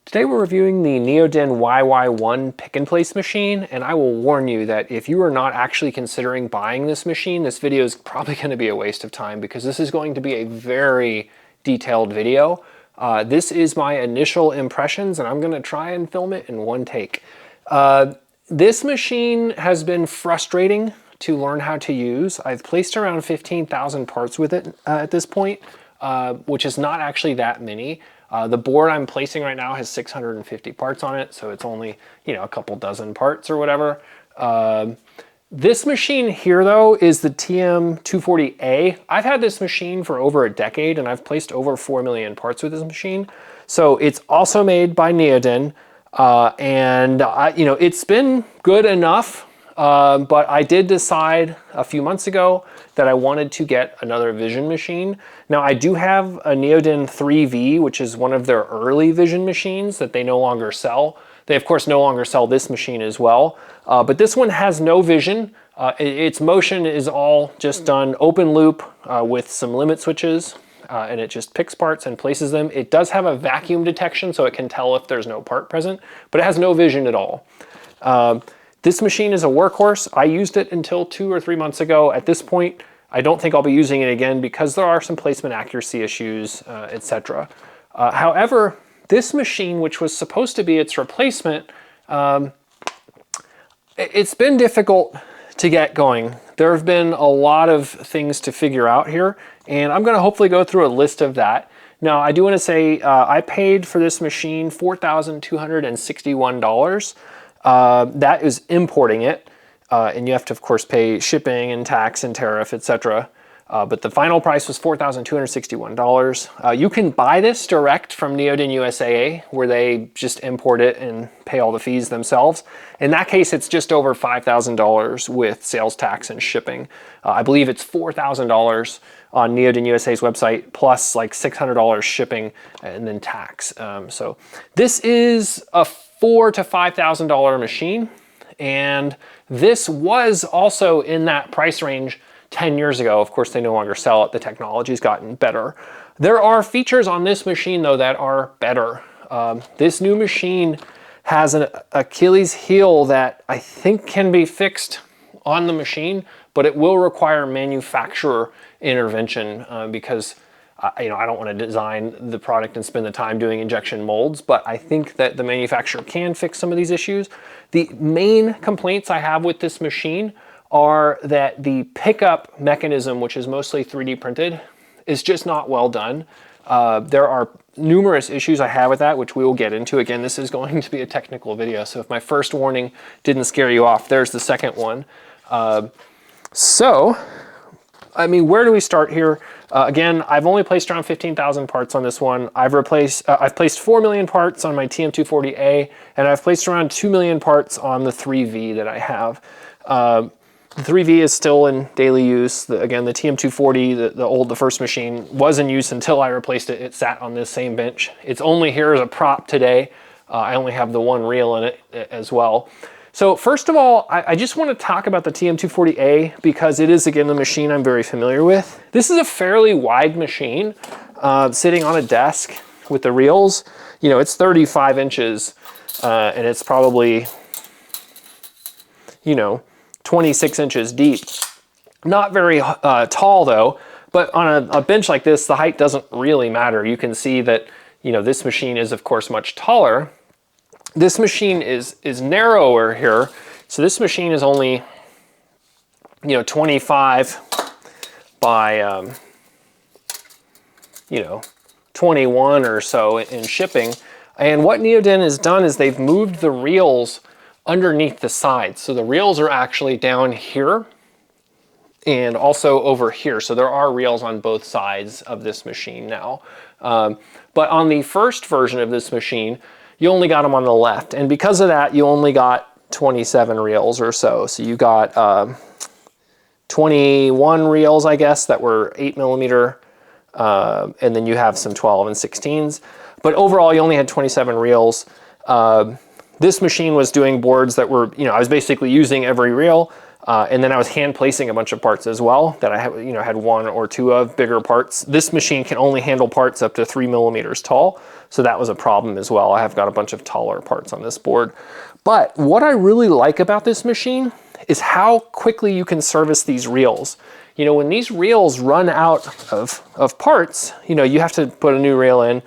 Today we're reviewing the Neoden YY1 pick and place machine, and I will warn you that if you are not actually considering buying this machine, this video is probably going to be a waste of time because this is going to be a very detailed video. This is my initial impressions and I'm going to try and film it in one take. This machine has been frustrating to learn how to use. I've placed around 15,000 parts with it at this point, which is not actually that many. The board I'm placing right now has 650 parts on it, so it's only, a couple dozen parts or whatever. This machine here though is the TM240A. I've had this machine for over a decade and I've placed over 4 million parts with this machine. So it's also made by Neoden, and it's been good enough. But I did decide a few months ago that I wanted to get another Vision machine. Now I do have a Neoden 3V, which is one of their early Vision machines that they no longer sell. They of course no longer sell this machine as well, but this one has no Vision. Its motion is all just done open loop with some limit switches, and it just picks parts and places them. It does have a vacuum detection so it can tell if there's no part present, but it has no Vision at all. This machine is a workhorse. I used it until 2 or 3 months ago. At this point, I don't think I'll be using it again because there are some placement accuracy issues, etc. However, this machine, which was supposed to be its replacement, it's been difficult to get going. There have been a lot of things to figure out here, and I'm going to hopefully go through a list of that. Now, I do want to say I paid for this machine $4,261. That is importing it, and you have to of course pay shipping and tax and tariff, etc. But the final price was $4,261. You can buy this direct from Neoden USA, where they just import it and pay all the fees themselves. In that case, it's just over $5,000 with sales tax and shipping. I believe it's $4,000 on Neoden USA's website, plus like $600 shipping and then tax. So this is a $4,000 to $5,000 machine, and this was also in that price range 10 years ago. Of course, they no longer sell it. The technology's gotten better. There are features on this machine though that are better. This new machine has an Achilles heel that I think can be fixed on the machine, but it will require manufacturer intervention because I don't want to design the product and spend the time doing injection molds, but I think that the manufacturer can fix some of these issues. The main complaints I have with this machine are that the pickup mechanism, which is mostly 3D printed, is just not well done. There are numerous issues I have with that, which we will get into. Again, this is going to be a technical video, so if my first warning didn't scare you off, there's the second one. Where do we start here? Again, I've only placed around 15,000 parts on this one. I've placed 4 million parts on my TM240A, and I've placed around 2 million parts on the 3V that I have. The 3V is still in daily use. Again, the TM240, the first machine, was in use until I replaced it. It sat on this same bench. It's only here as a prop today. I only have the one reel in it as well. So first of all, I just want to talk about the TM240A because it is, again, the machine I'm very familiar with. This is a fairly wide machine sitting on a desk with the reels. It's 35 inches and it's probably, 26 inches deep. Not very tall though, but on a bench like this, the height doesn't really matter. You can see that, this machine is of course much taller. This machine is narrower here. So this machine is only, 25 by, 21 or so in shipping. And what Neoden has done is they've moved the reels underneath the sides. So the reels are actually down here and also over here. So there are reels on both sides of this machine now. But on the first version of this machine, you only got them on the left. And because of that, you only got 27 reels or so. So you got 21 reels, I guess, that were 8mm, and then you have some 12 and 16s. But overall, you only had 27 reels. This machine was doing boards that were, I was basically using every reel. And then I was hand placing a bunch of parts as well that I had one or two of bigger parts. This machine can only handle parts up to 3 millimeters tall. So that was a problem as well. I have got a bunch of taller parts on this board. But what I really like about this machine is how quickly you can service these reels. You know, when these reels run out of parts, you know, you have to put a new reel in.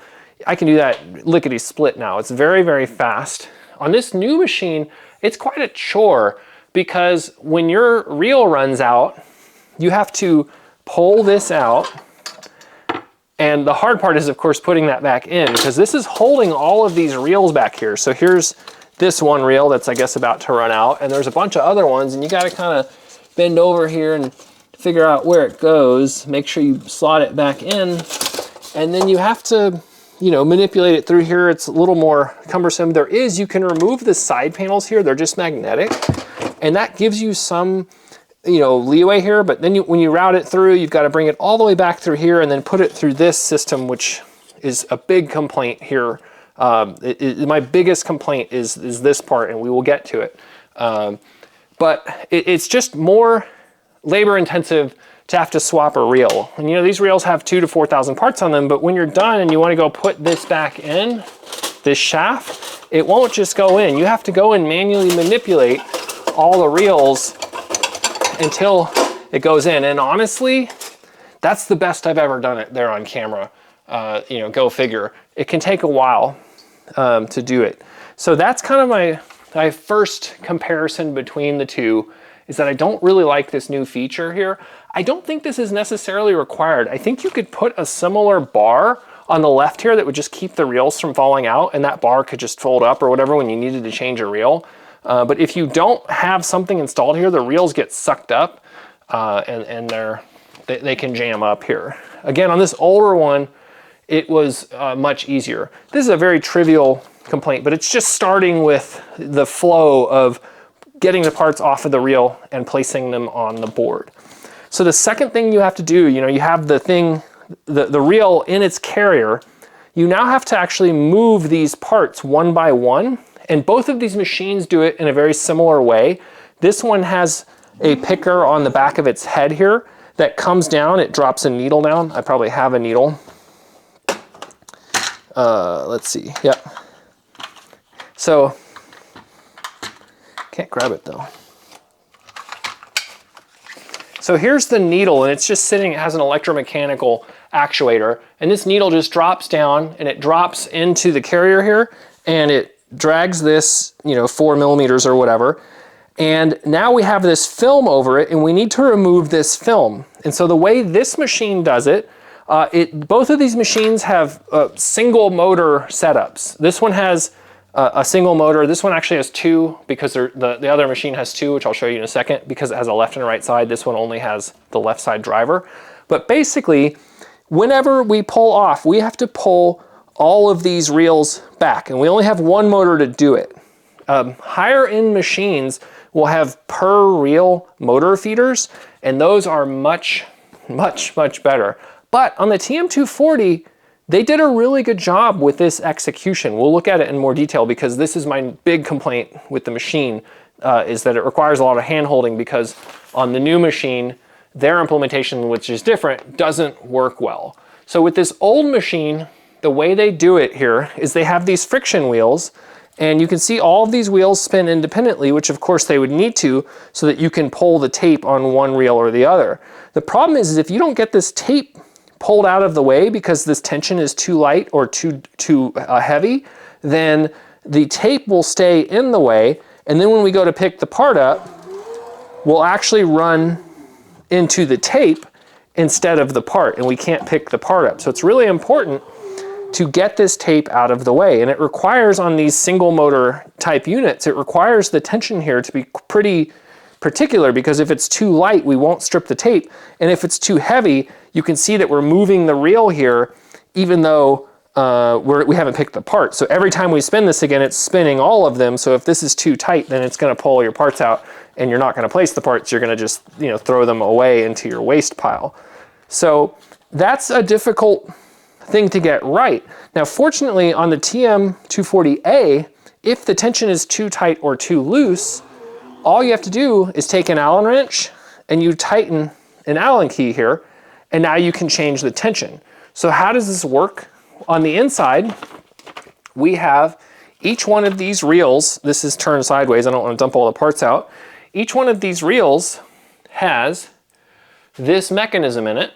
I can do that lickety split now. It's very, very fast. On this new machine, it's quite a chore because when your reel runs out, you have to pull this out. And the hard part is, of course, putting that back in because this is holding all of these reels back here. So here's this one reel that's, I guess, about to run out. And there's a bunch of other ones, and you got to kind of bend over here and figure out where it goes. Make sure you slot it back in. And then you have to, you know, manipulate it through here. It's a little more cumbersome. You can remove the side panels here. They're just magnetic. And that gives you some, you know, leeway here. But then when you route it through, you've got to bring it all the way back through here and then put it through this system, which is a big complaint here. My biggest complaint is this part, and we will get to it. But it's just more labor intensive to have to swap a reel. And you know, these reels have 2,000 to 4,000 parts on them, but when you're done and you want to go put this back in, this shaft, it won't just go in. You have to go and manually manipulate all the reels until it goes in. And honestly, that's the best I've ever done it there on camera. You know, go figure. It can take a while to do it. So that's kind of my first comparison between the two, is that I don't really like this new feature here. I don't think this is necessarily required. I think you could put a similar bar on the left here that would just keep the reels from falling out, and that bar could just fold up or whatever when you needed to change a reel. But if you don't have something installed here, the reels get sucked up and they can jam up here. Again, on this older one, it was much easier. This is a very trivial complaint, but it's just starting with the flow of getting the parts off of the reel and placing them on the board. So the second thing you have to do, you know, you have the thing, the reel in its carrier. You now have to actually move these parts one by one, and both of these machines do it in a very similar way. This one has a picker on the back of its head here that comes down, it drops a needle down. I probably have a needle. Let's see, yep. So, can't grab it though. So here's the needle, and it's just sitting, it has an electromechanical actuator, and this needle just drops down and it drops into the carrier here, and it drags this, you know, 4 millimeters or whatever. And now we have this film over it, and we need to remove this film. And so the way this machine does it, both of these machines have single motor setups. This one has a single motor. This one actually has two, because the other machine has two, which I'll show you in a second, because it has a left and a right side. This one only has the left side driver. But basically, whenever we pull off, we have to pull all of these reels back, and we only have one motor to do it. Higher end machines will have per reel motor feeders, and those are much, much, much better. But on the TM240, they did a really good job with this execution. We'll look at it in more detail, because this is my big complaint with the machine, is that it requires a lot of hand holding, because on the new machine, their implementation, which is different, doesn't work well. So with this old machine, the way they do it here is they have these friction wheels, and you can see all of these wheels spin independently, which of course they would need to, so that you can pull the tape on one reel or the other. The problem is if you don't get this tape pulled out of the way because this tension is too light or too heavy, then the tape will stay in the way, and then when we go to pick the part up, we'll actually run into the tape instead of the part, and we can't pick the part up. So it's really important to get this tape out of the way, and it requires, on these single motor type units, it requires the tension here to be pretty particular, because if it's too light, we won't strip the tape, and if it's too heavy, you can see that we're moving the reel here, even though we haven't picked the part. So every time we spin this again, it's spinning all of them. So if this is too tight, then it's going to pull your parts out, and you're not going to place the parts. You're going to just, you know, throw them away into your waste pile. So that's a difficult thing to get right. Now, fortunately, on the TM240A, if the tension is too tight or too loose, all you have to do is take an Allen wrench and you tighten an Allen key here, and now you can change the tension. So how does this work? On the inside, we have each one of these reels. This is turned sideways. I don't want to dump all the parts out. Each one of these reels has this mechanism in it.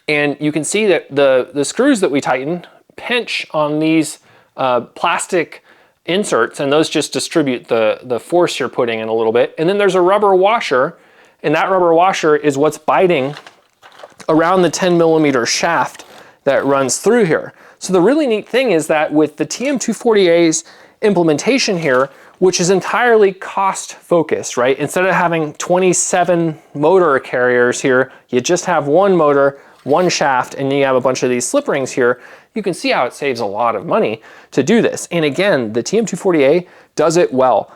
And you can see that the screws that we tighten pinch on these plastic inserts, and those just distribute the force you're putting in a little bit. And then there's a rubber washer, and that rubber washer is what's biting around the 10mm shaft that runs through here. So the really neat thing is that with the TM240A's implementation here, which is entirely cost focused, right? Instead of having 27 motor carriers here, you just have one motor, one shaft, and you have a bunch of these slip rings here. You can see how it saves a lot of money to do this. And again, the TM240A does it well.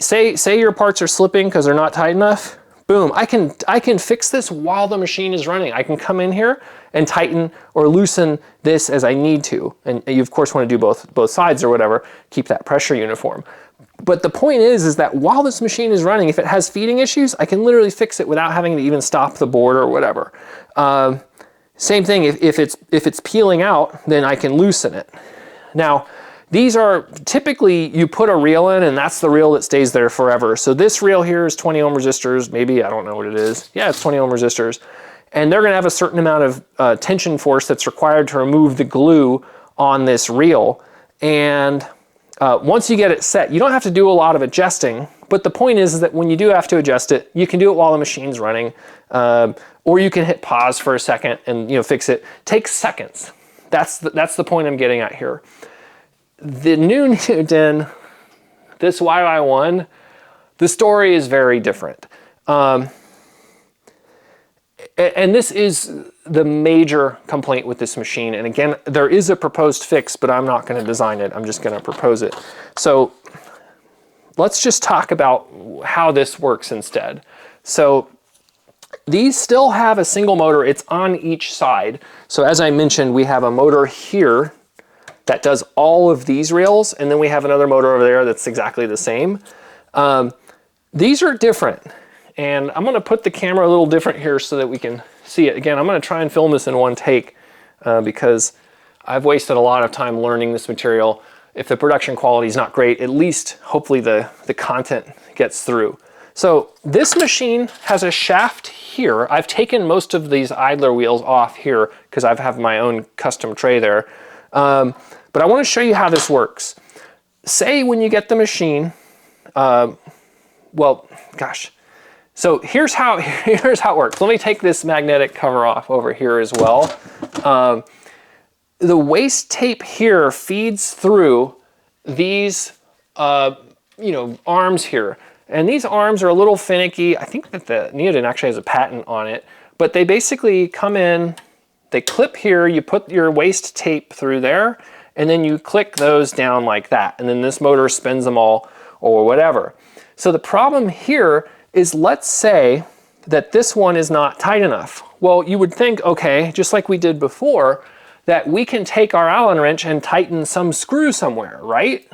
Say your parts are slipping because they're not tight enough. Boom, I can fix this while the machine is running. I can come in here and tighten or loosen this as I need to. And you of course want to do both sides or whatever, keep that pressure uniform. But the point is that while this machine is running, if it has feeding issues, I can literally fix it without having to even stop the board or whatever. Same thing, if it's peeling out, then I can loosen it. Now, these are typically, you put a reel in and that's the reel that stays there forever. So this reel here is 20 ohm resistors, maybe, I don't know what it is. Yeah, it's 20 ohm resistors. And they're gonna have a certain amount of tension force that's required to remove the glue on this reel. And once you get it set, you don't have to do a lot of adjusting, but the point is that when you do have to adjust it, you can do it while the machine's running, or you can hit pause for a second and fix it. Takes seconds. That's the point I'm getting at here. The new Neoden, this YY1, the story is very different. And this is the major complaint with this machine. And again, there is a proposed fix, but I'm not going to design it. I'm just going to propose it. So let's just talk about how this works instead. So these still have a single motor. It's on each side. So as I mentioned, we have a motor here that does all of these reels, and then we have another motor over there that's exactly the same. These are different, and I'm gonna put the camera a little different here so that we can see it. Again, I'm gonna try and film this in one take because I've wasted a lot of time learning this material. If the production quality is not great, at least hopefully the content gets through. So this machine has a shaft here. I've taken most of these idler wheels off here because I have my own custom tray there. But I want to show you how this works. Say when you get the machine, well, gosh. So here's how it works. Let me take this magnetic cover off over here as well. The waste tape here feeds through these, arms here. And these arms are a little finicky. I think that the Neoden actually has a patent on it, but they basically come in, they clip here, you put your waste tape through there, and then you click those down like that. And then this motor spins them all or whatever. So the problem here is, let's say that this one is not tight enough. Well, you would think, okay, just like we did before, that we can take our Allen wrench and tighten some screw somewhere, right?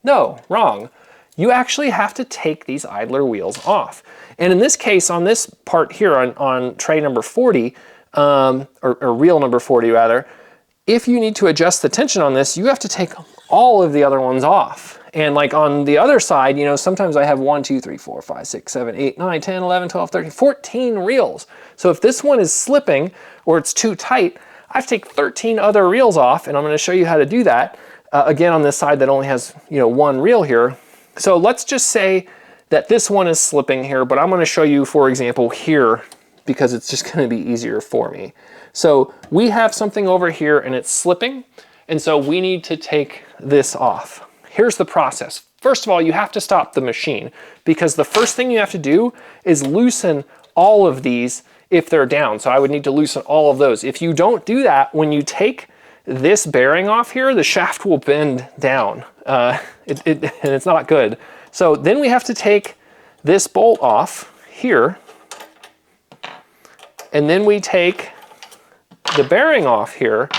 No, wrong. You actually have to take these idler wheels off. And in this case, on this part here on tray number 40, or reel number 40 rather, if you need to adjust the tension on this, you have to take all of the other ones off. And like on the other side, sometimes I have 1, 2, 3, 4, 5, 6, 7, 8, 9, 10, 11, 12, 13, 14 reels. So if this one is slipping or it's too tight, I have to take 13 other reels off, and I'm going to show you how to do that. Again, on this side that only has one reel here. So let's just say that this one is slipping here, but I'm going to show you, for example, here, because it's just going to be easier for me. So we have something over here and it's slipping, and so we need to take this off. Here's the process. First of all, you have to stop the machine, because the first thing you have to do is loosen all of these if they're down. So I would need to loosen all of those. If you don't do that, when you take this bearing off here, the shaft will bend down, and it's not good. So then we have to take this bolt off here, and then we take the bearing off here,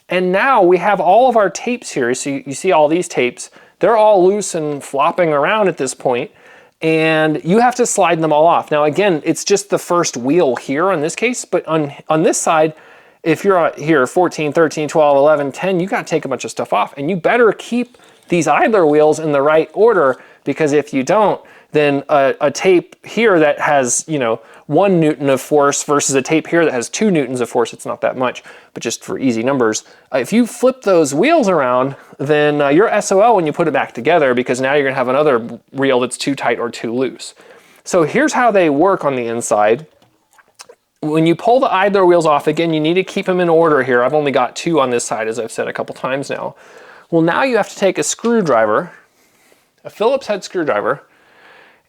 and now we have all of our tapes here. So you see all these tapes, they're all loose and flopping around at this point. and you have to slide them all off. Now again, it's just the first wheel here in this case, but on this side, if you're here 14, 13, 12, 11, 10, you got to take a bunch of stuff off, and you better keep these idler wheels in the right order, because if you don't, then a tape here that has, you know, 1 Newton of force versus a tape here that has 2 Newtons of force, it's not that much, but just for easy numbers. If you flip those wheels around, then you're SOL when you put it back together, because now you're gonna have another reel that's too tight or too loose. So here's how they work on the inside. When you pull the idler wheels off, again, you need to keep them in order here. I've only got 2 on this side, as I've said a couple times now. Well, now you have to take a screwdriver, a Phillips head screwdriver,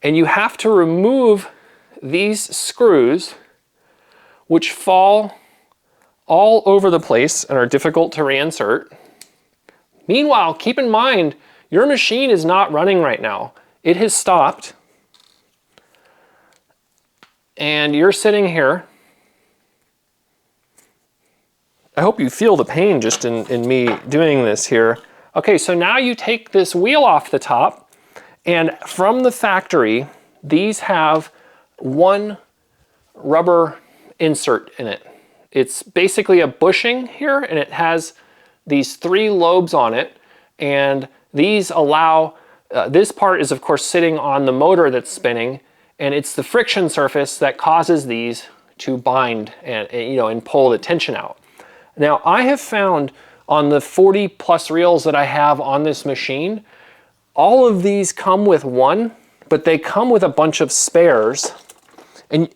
and you have to remove these screws, which fall all over the place and are difficult to reinsert. Meanwhile, keep in mind, your machine is not running right now. It has stopped, and you're sitting here. I hope you feel the pain just in me doing this here. Okay, so now you take this wheel off the top, and from the factory, these have 1 rubber insert in it. It's basically a bushing here, and it has these 3 lobes on it, and these allow, this part is of course sitting on the motor that's spinning, and it's the friction surface that causes these to bind and pull the tension out. Now, I have found on the 40 plus reels that I have on this machine, all of these come with 1, but they come with a bunch of spares, and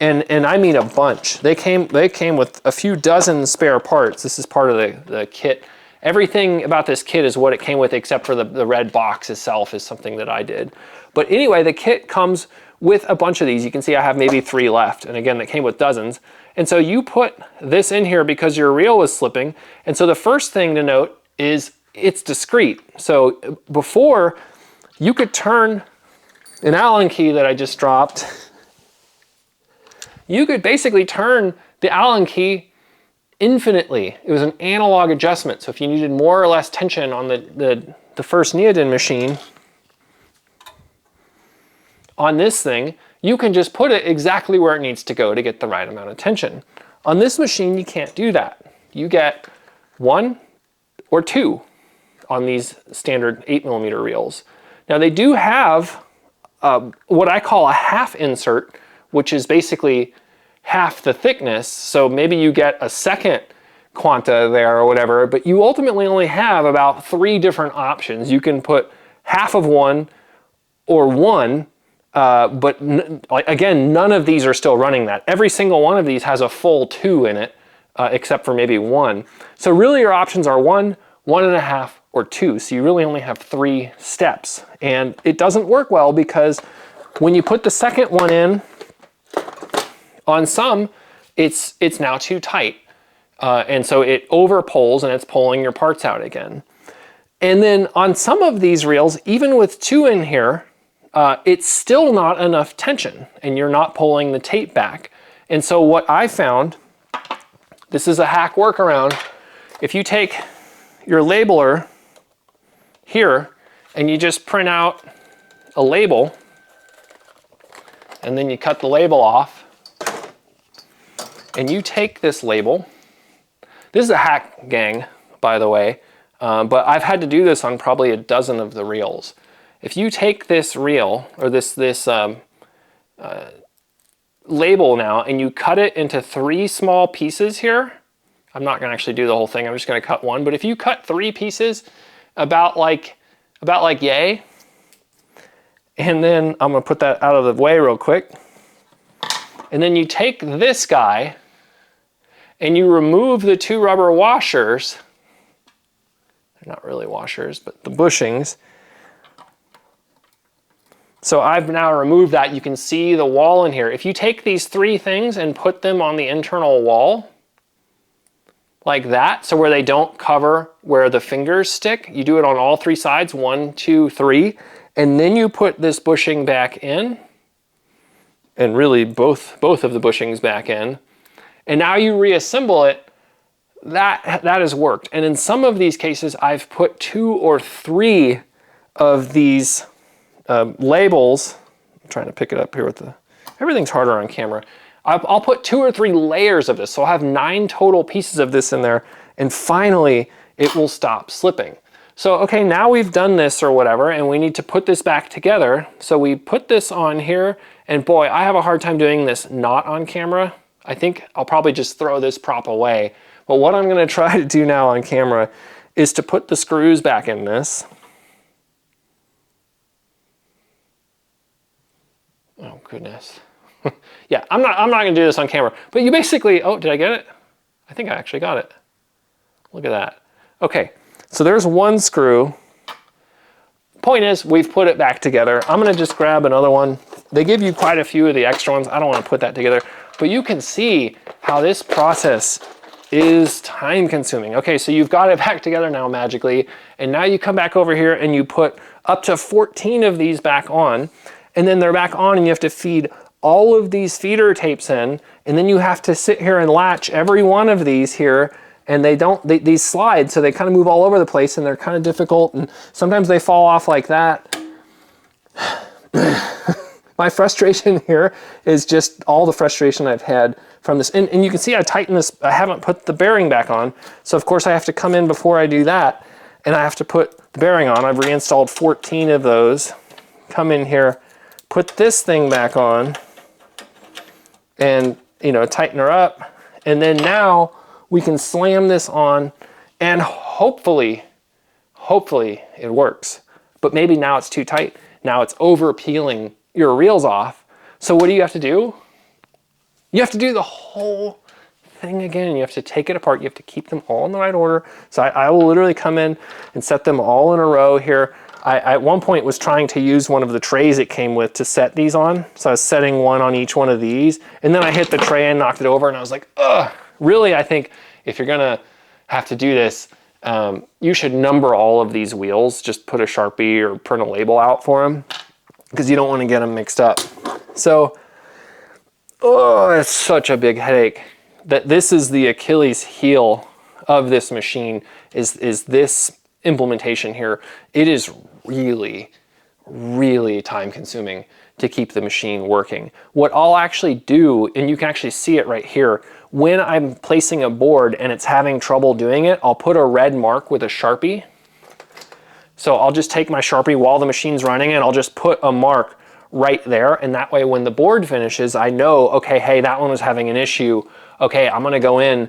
I mean a bunch. They came with a few dozen spare parts. This is part of the kit. Everything about this kit is what it came with, except for the red box itself is something that I did. But anyway, the kit comes with a bunch of these. You can see I have maybe 3 left, and again, they came with dozens. And so you put this in here because your reel was slipping. And so the first thing to note is it's discrete. So before, you could turn an Allen key that I just dropped. You could basically turn the Allen key infinitely. It was an analog adjustment. So if you needed more or less tension on the first Neoden machine, on this thing, you can just put it exactly where it needs to go to get the right amount of tension. On this machine, you can't do that. You get 1 or 2 on these standard 8mm reels. Now they do have what I call a half insert, which is basically half the thickness. So maybe you get a second quanta there or whatever, but you ultimately only have about 3 different options. You can put half of 1 or 1, but again, none of these are still running that. Every single one of these has a full 2 in it, except for maybe 1. So really your options are 1, 1.5, or 2. So you really only have 3 steps. And it doesn't work well because when you put the second one in, on some, it's now too tight. And so it over pulls and it's pulling your parts out again. And then on some of these reels, even with 2 in here, it's still not enough tension and you're not pulling the tape back. And so what I found, this is a hack workaround. If you take your labeler here and you just print out a label and then you cut the label off and you take this label. This is a hack, gang, by the way, but I've had to do this on probably a dozen of the reels. If you take this reel or this label now and you cut it into 3 small pieces here, I'm not going to actually do the whole thing. I'm just going to cut 1. But if you cut 3 pieces about like yay, and then I'm going to put that out of the way real quick, and then you take this guy and you remove the 2 rubber washers. They're not really washers, but the bushings. So I've now removed that. You can see the wall in here. If you take these 3 things and put them on the internal wall, like that, so where they don't cover where the fingers stick, you do it on all 3 sides, 1, 2, 3, and then you put this bushing back in, and really both of the bushings back in, and now you reassemble it. That has worked. And in some of these cases, I've put 2 or 3 of these labels. I'm trying to pick it up here with the, everything's harder on camera. I'll put 2 or 3 layers of this. So I'll have 9 total pieces of this in there. And finally, it will stop slipping. So, okay, now we've done this or whatever, and we need to put this back together. So we put this on here, and boy, I have a hard time doing this not on camera. I think I'll probably just throw this prop away. But what I'm gonna try to do now on camera is to put the screws back in this. Oh goodness. Yeah, I'm not gonna do this on camera, but you basically, oh, did I get it? I think I actually got it. Look at that. Okay, so there's one screw. Point is, we've put it back together. I'm gonna just grab another one. They give you quite a few of the extra ones. I don't wanna put that together, but you can see how this process is time consuming. Okay, so you've got it back together now magically, and now you come back over here and you put up to 14 of these back on, and then they're back on and you have to feed all of these feeder tapes in, and then you have to sit here and latch every one of these here, and these slide, so they kind of move all over the place and they're kind of difficult, and sometimes they fall off like that. My frustration here is just all the frustration I've had from this. And you can see I tightened this, I haven't put the bearing back on. So of course I have to come in before I do that, and I have to put the bearing on. I've reinstalled 14 of those. Come in here, put this thing back on, and tighten her up. And then now we can slam this on, and hopefully it works. But maybe now it's too tight. Now it's over peeling your reels off. So what do you have to do? You have to do the whole thing again. You have to take it apart. You have to keep them all in the right order. So I will literally come in and set them all in a row here. I at one point was trying to use one of the trays it came with to set these on. So I was setting one on each one of these, and then I hit the tray and knocked it over, and I was like, ugh. Really, I think if you're gonna have to do this, you should number all of these wheels. Just put a Sharpie or print a label out for them, because you don't want to get them mixed up. So, oh, it's such a big headache. That this is the Achilles heel of this machine, is this implementation here. It is really, really time consuming to keep the machine working. What I'll actually do, and you can actually see it right here, when I'm placing a board and it's having trouble doing it, I'll put a red mark with a Sharpie. So I'll just take my Sharpie while the machine's running, and I'll just put a mark right there. And that way when the board finishes, I know, okay, hey, that one was having an issue. Okay, I'm gonna go in.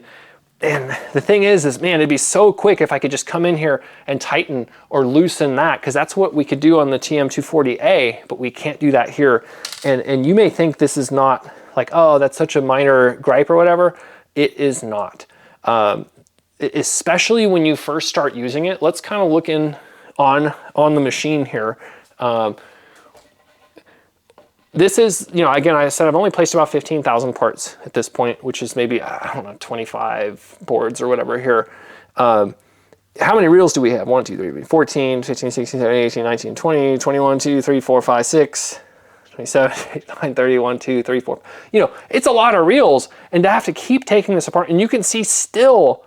And the thing is man, it'd be so quick if I could just come in here and tighten or loosen that, because that's what we could do on the TM240A, but we can't do that here. And you may think this is not like, oh, that's such a minor gripe or whatever. It is not. Especially when you first start using it. Let's kind of look in on the machine here. This is, again, I said I've only placed about 15,000 parts at this point, which is maybe, I don't know, 25 boards or whatever here. How many reels do we have? 1, 2, 3, 14, 15, 16, 17, 18, 19, 20, 21, 2, 3, 4, 5, 6, 27, 28, 29, 30, 1, 2, 3, 4. It's a lot of reels, and to have to keep taking this apart, and you can see still,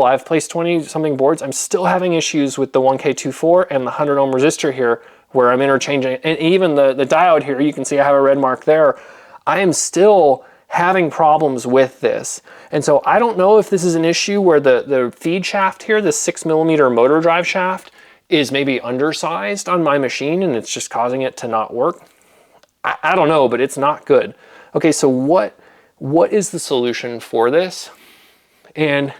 I've placed 20 something boards. I'm still having issues with the 1K24 and the 100 ohm resistor here, where I'm interchanging, and even the diode here, you can see I have a red mark there. I am still having problems with this. And so I don't know if this is an issue where the feed shaft here, the 6mm motor drive shaft, is maybe undersized on my machine and it's just causing it to not work. I don't know, but it's not good. Okay, so what is the solution for this? And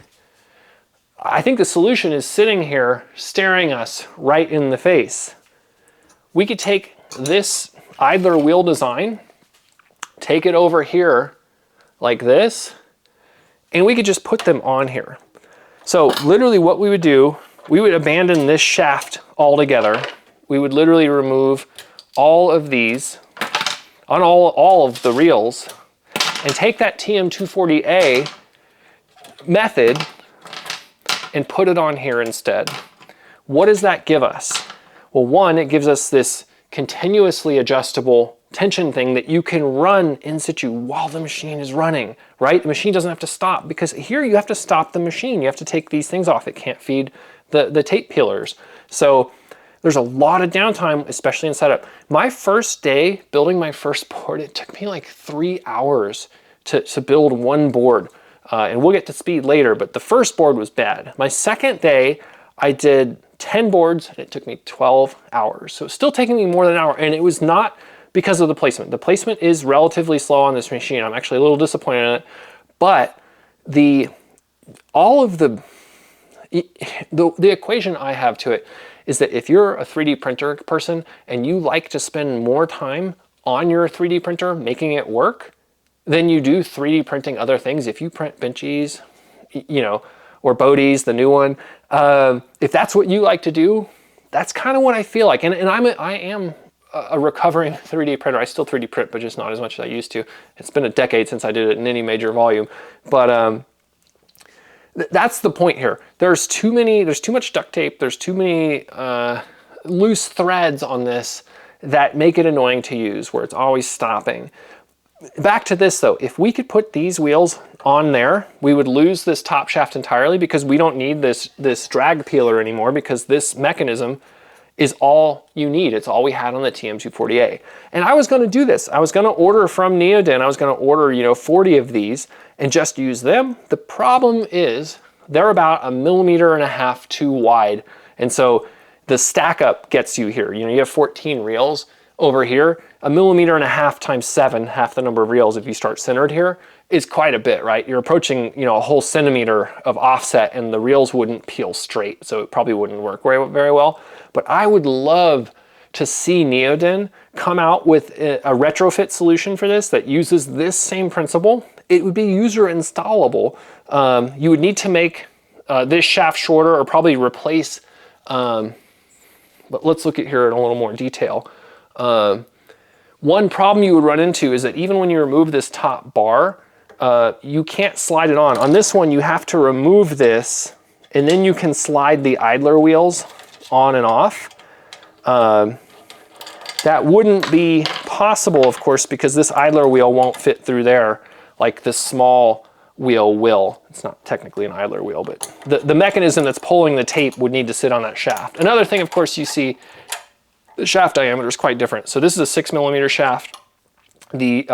I think the solution is sitting here staring us right in the face. We could take this idler wheel design, take it over here like this, and we could just put them on here. So literally what we would do, we would abandon this shaft altogether. We would literally remove all of these on all of the reels and take that TM240A method and put it on here instead. What does that give us? Well, one, it gives us this continuously adjustable tension thing that you can run in situ while the machine is running, right? The machine doesn't have to stop, because here you have to stop the machine. You have to take these things off. It can't feed the tape peelers. So there's a lot of downtime, especially in setup. My first day building my first board, it took me like 3 hours to build one board. And we'll get to speed later, but the first board was bad. My second day, I did 10 boards and it took me 12 hours. So it's still taking me more than an hour, and it was not because of the placement. The placement is relatively slow on this machine. I'm actually a little disappointed in it, but the equation I have to it is that if you're a 3D printer person and you like to spend more time on your 3D printer making it work than you do 3D printing other things, if you print benchies, you know, or Bodhi's, the new one, if that's what you like to do, that's kind of what I feel like. And I am a recovering 3D printer. I still 3D print, but just not as much as I used to. It's been a decade since I did it in any major volume. But that's the point here. There's too much duct tape. There's too many loose threads on this that make it annoying to use, where it's always stopping. Back to this though, if we could put these wheels on there, we would lose this top shaft entirely, because we don't need this drag peeler anymore, because this mechanism is all you need. It's all we had on the TM240A. And I was gonna do this. I was gonna order from Neoden. I was gonna order, you know, 40 of these and just use them. The problem is they're about 1.5 millimeters too wide. And so the stack up gets you here. You know, you have 14 reels over here. 1.5 millimeters times 7, half the number of reels if you start centered here, is quite a bit, right? You're approaching, you know, a whole centimeter of offset, and the reels wouldn't peel straight, so it probably wouldn't work very well. But I would love to see Neoden come out with a retrofit solution for this that uses this same principle. It would be user installable. You would need to make this shaft shorter, or probably replace, but let's look at here in a little more detail. One problem you would run into is that even when you remove this top bar, you can't slide it on. On this one, you have to remove this, and then you can slide the idler wheels on and off. That wouldn't be possible, of course, because this idler wheel won't fit through there like this small wheel will. It's not technically an idler wheel, but the mechanism that's pulling the tape would need to sit on that shaft. Another thing, of course, you see, the shaft diameter is quite different. So this is a 6 millimeter shaft. The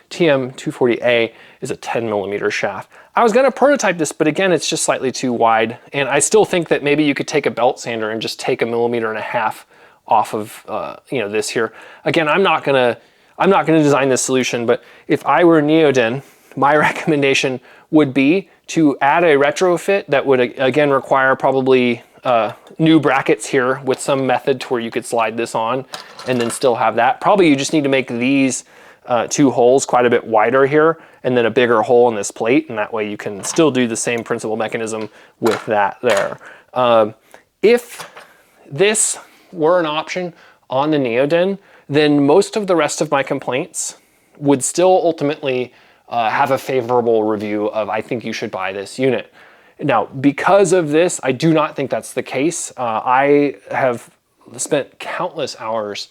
TM240A is a 10 millimeter shaft. I was gonna prototype this, but again, it's just slightly too wide. And I still think that maybe you could take a belt sander and just take 1.5 millimeters off of you know, this here. Again, I'm not gonna design this solution, but if I were Neoden, my recommendation would be to add a retrofit that would again require probably new brackets here with some method to where you could slide this on and then still have that. Probably you just need to make these two holes quite a bit wider here, and then a bigger hole in this plate, and that way you can still do the same principal mechanism with that there. If this were an option on the Neoden, then most of the rest of my complaints would still ultimately have a favorable review of, I think you should buy this unit. Now, because of this, I do not think that's the case. I have spent countless hours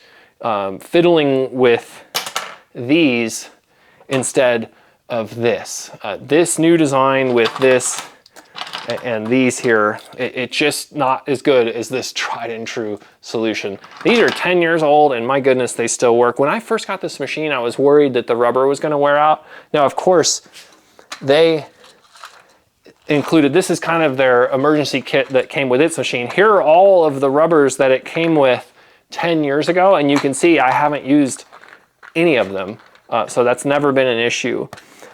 fiddling with these instead of this. This new design with this and these here, it's just not as good as this tried and true solution. These are 10 years old, and my goodness, they still work. When I first got this machine, I was worried that the rubber was gonna wear out. Now, of course, they included, this is kind of their emergency kit that came with its machine. Here are all of the rubbers that it came with 10 years ago, and you can see I haven't used any of them. So that's never been an issue.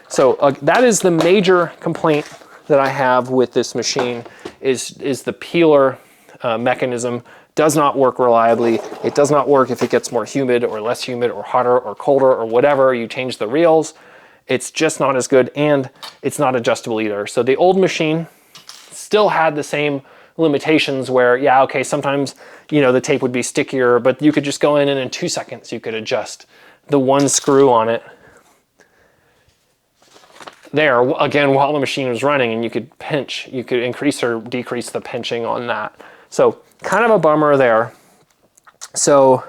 So that is the major complaint that I have with this machine, is the peeler mechanism does not work reliably. It does not work if it gets more humid or less humid or hotter or colder or whatever. You change the reels. It's just not as good, and it's not adjustable either. So the old machine still had the same limitations where, yeah, okay, sometimes, you know, the tape would be stickier, but you could just go in and in 2 seconds you could adjust the one screw on it there, again, while the machine was running, and you could pinch, you could increase or decrease the pinching on that. So kind of a bummer there. So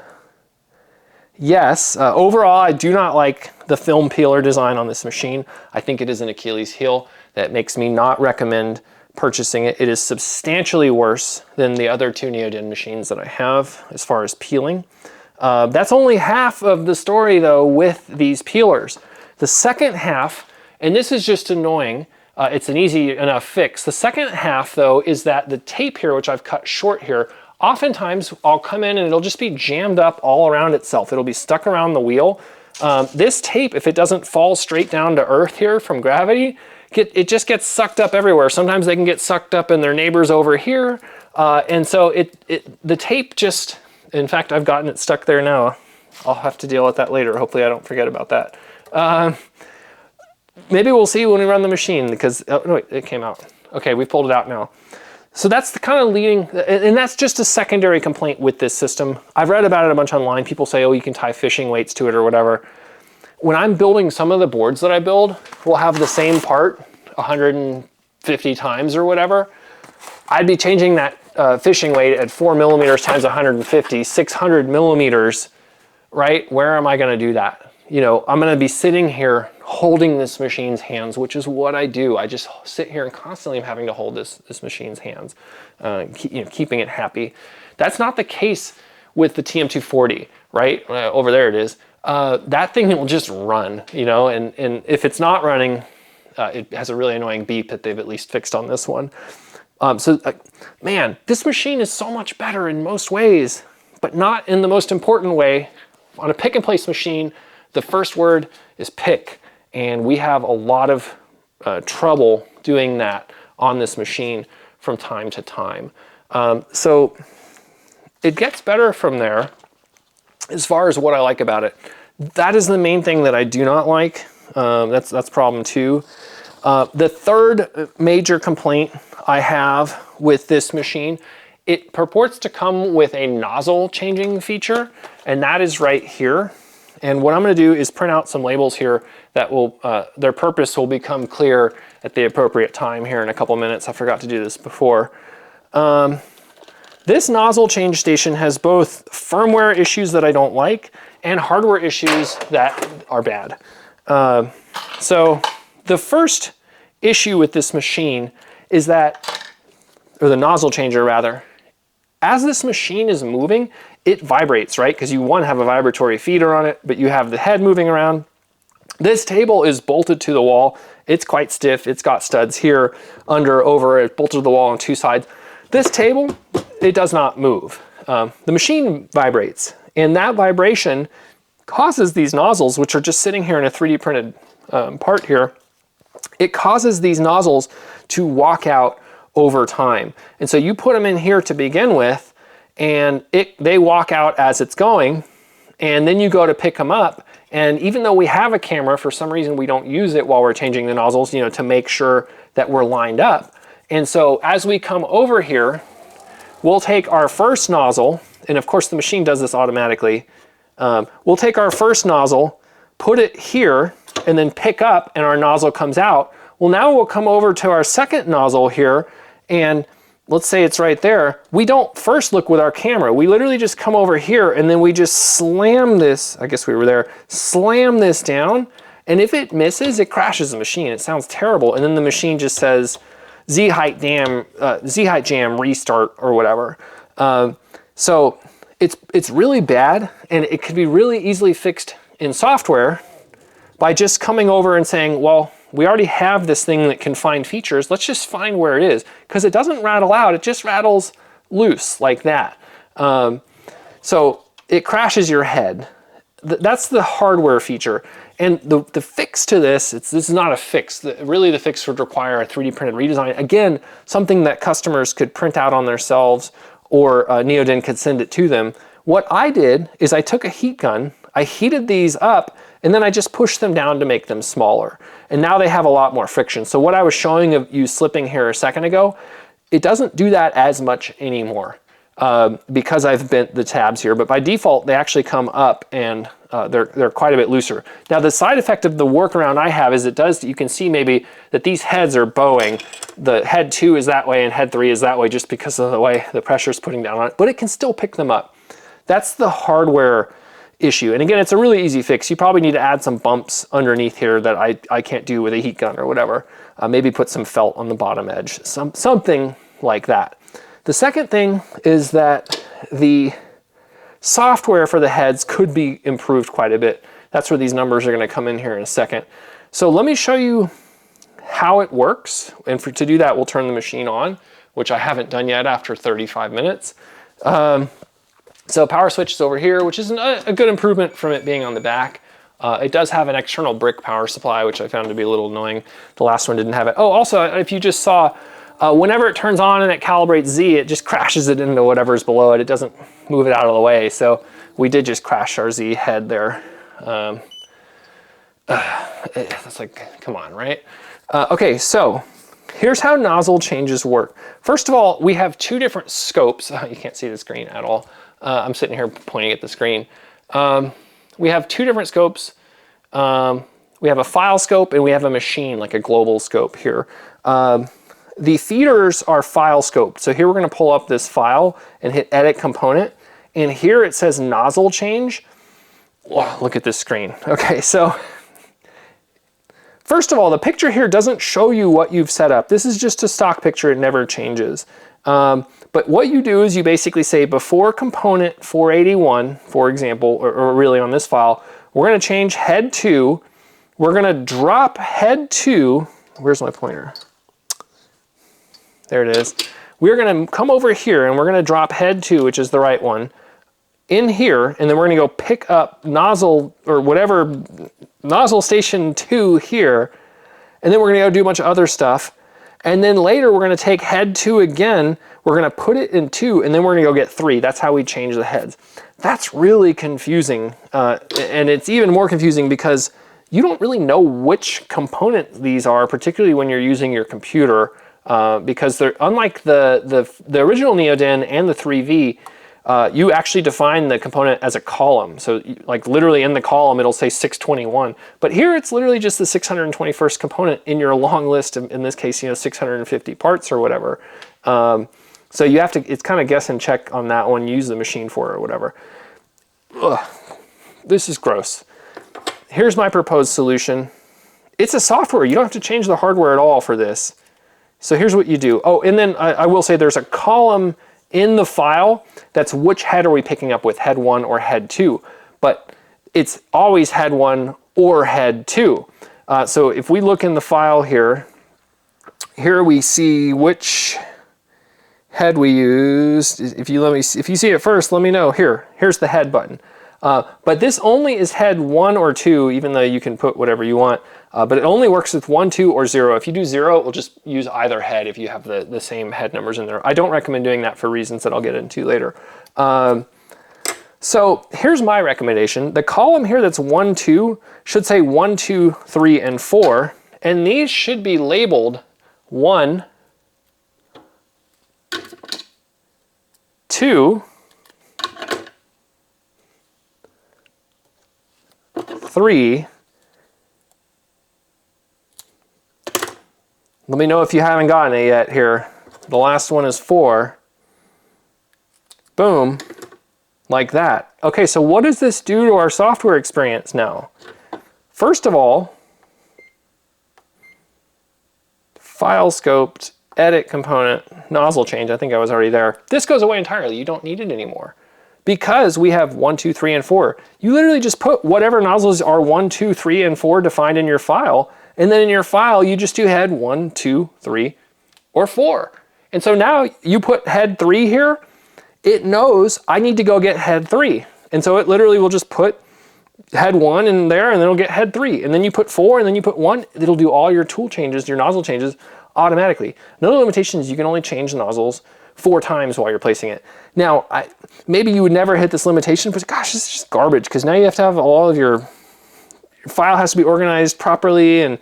yes, overall, I do not like the film peeler design on this machine. I think it is an Achilles heel that makes me not recommend purchasing it. It is substantially worse than the other two Neoden machines that I have as far as peeling. That's only half of the story though with these peelers. The second half, and this is just annoying, it's an easy enough fix. The second half though is that the tape here, which I've cut short here, oftentimes I'll come in and it'll just be jammed up all around itself. It'll be stuck around the wheel. This tape, if it doesn't fall straight down to earth here from gravity, it just gets sucked up everywhere. Sometimes they can get sucked up in their neighbors over here. And so the tape just, in fact, I've gotten it stuck there now. I'll have to deal with that later. Hopefully I don't forget about that. Maybe we'll see when we run the machine because, oh no, wait, it came out. Okay, we pulled it out now. So that's the kind of leading, and that's just a secondary complaint with this system. I've read about it a bunch online. People say, oh, you can tie fishing weights to it or whatever. When I'm building some of the boards that I build, we'll have the same part 150 times or whatever. I'd be changing that fishing weight at 4 millimeters times 150, 600 millimeters, right? Where am I gonna do that? You know, I'm gonna be sitting here holding this machine's hands, which is what I do. I just sit here and constantly am having to hold this machine's hands, keeping it happy. That's not the case with the TM240, right? Over there it is. That thing will just run, you know, and if it's not running, it has a really annoying beep that they've at least fixed on this one. Man, this machine is so much better in most ways, but not in the most important way. On a pick and place machine, the first word is pick, and we have a lot of trouble doing that on this machine from time to time. So it gets better from there as far as what I like about it. That is the main thing that I do not like. That's problem 2. The third major complaint I have with this machine, it purports to come with a nozzle changing feature, and that is right here. And what I'm gonna do is print out some labels here that will, their purpose will become clear at the appropriate time here in a couple minutes. I forgot to do this before. This nozzle change station has both firmware issues that I don't like and hardware issues that are bad. So the first issue with this machine is that, or the nozzle changer rather, as this machine is moving, it vibrates, right? Because you have a vibratory feeder on it, but you have the head moving around. This table is bolted to the wall. It's quite stiff. It's got studs here, under, over, it's bolted to the wall on 2 sides. This table, it does not move. The machine vibrates, and that vibration causes these nozzles, which are just sitting here in a 3D printed part here, it causes these nozzles to walk out over time. And so you put them in here to begin with, and they walk out as it's going, and then you go to pick them up, and even though we have a camera, for some reason we don't use it while we're changing the nozzles, you know, to make sure that we're lined up. And so as we come over here, we'll take our first nozzle, and of course the machine does this automatically. We'll take our first nozzle, put it here, and then pick up, and our nozzle comes out. Well, now we'll come over to our second nozzle here, and let's say it's right there. We don't first look with our camera. We literally just come over here, and then we just slam this, I guess we were there, slam this down, and if it misses, it crashes the machine. It sounds terrible, and then the machine just says, Z-height jam restart or whatever. So it's really bad, and it could be really easily fixed in software by just coming over and saying, well, we already have this thing that can find features. Let's just find where it is, because it doesn't rattle out. It just rattles loose like that. So it crashes your head. That's the hardware feature. And the fix to this, this is not a fix. Really the fix would require a 3D printed redesign. Again, something that customers could print out on themselves, or Neoden could send it to them. What I did is I took a heat gun, I heated these up, and then I just pushed them down to make them smaller. And now they have a lot more friction. So what I was showing of you slipping here a second ago, it doesn't do that as much anymore because I've bent the tabs here, but by default, they actually come up, and they're quite a bit looser. Now the side effect of the workaround I have is you can see maybe that these heads are bowing. The head 2 is that way and head 3 is that way just because of the way the pressure is putting down on it, but it can still pick them up. That's the hardware issue. And again, it's a really easy fix. You probably need to add some bumps underneath here that I can't do with a heat gun or whatever. Maybe put some felt on the bottom edge, something like that. The second thing is that the software for the heads could be improved quite a bit. That's where these numbers are going to come in here in a second. So let me show you how it works. And to do that, we'll turn the machine on, which I haven't done yet after 35 minutes. So power switch is over here, which is a good improvement from it being on the back. It does have an external brick power supply, which I found to be a little annoying. The last one didn't have it. Oh, also, if you just saw, whenever it turns on and it calibrates Z, it just crashes it into whatever's below it. It doesn't move it out of the way. So we did just crash our Z head there. It's like, come on, right? Okay, so here's how nozzle changes work. First of all, we have two different scopes. You can't see the screen at all. I'm sitting here pointing at the screen. We have two different scopes. We have a file scope and we have a machine, like a global scope here. The feeders are file scoped. So here we're going to pull up this file and hit edit component. And here it says nozzle change. Whoa, look at this screen. Okay, so first of all, the picture here doesn't show you what you've set up. This is just a stock picture. It never changes. But what you do is you basically say before component 481, for example, or really on this file, we're going to change head 2. We're going to drop head 2. Where's my pointer? There it is. We're going to come over here and we're going to drop head 2, which is the right one, in here. And then we're going to go pick up nozzle or whatever, nozzle station 2 here. And then we're going to go do a bunch of other stuff. And then later we're going to take head 2 again, we're going to put it in 2, and then we're going to go get 3. That's how we change the heads. That's really confusing. And it's even more confusing because you don't really know which component these are, particularly when you're using your computer, because they're unlike the original Neoden and the 3V. You actually define the component as a column. So like literally in the column, it'll say 621. But here it's literally just the 621st component in your long list, in this case, 650 parts or whatever. So you have to, it's kind of guess and check on that one, use the machine for it or whatever. Ugh, this is gross. Here's my proposed solution. It's a software. You don't have to change the hardware at all for this. So here's what you do. Oh, and then I will say there's a column in the file that's which head are we picking up with, head 1 or head 2. But it's always head 1 or head 2. So if we look in the file here, here we see which head we used. If you see it first, let me know. Here's the head button. But this only is head 1 or 2, even though you can put whatever you want. But it only works with 1, 2, or 0. If you do 0, it will just use either head if you have the same head numbers in there. I don't recommend doing that for reasons that I'll get into later. So here's my recommendation. The column here that's 1, 2 should say 1, 2, 3, and 4. And these should be labeled 1, 2, 3. Let me know if you haven't gotten it yet here. The last one is 4. Boom, like that. Okay, so what does this do to our software experience now? First of all, file scoped, edit component, nozzle change. I think I was already there. This goes away entirely. You don't need it anymore. Because we have 1, 2, 3, and 4. You literally just put whatever nozzles are 1, 2, 3, and 4 defined in your file. And then in your file, you just do head 1, 2, 3, or 4. And so now you put head 3 here, it knows I need to go get head 3. And so it literally will just put head 1 in there and then it'll get head 3. And then you put 4 and then you put 1. It'll do all your tool changes, your nozzle changes automatically. Another limitation is you can only change nozzles 4 times while you're placing it. Now, maybe you would never hit this limitation, but gosh, this is just garbage because now you have to have all of your file has to be organized properly and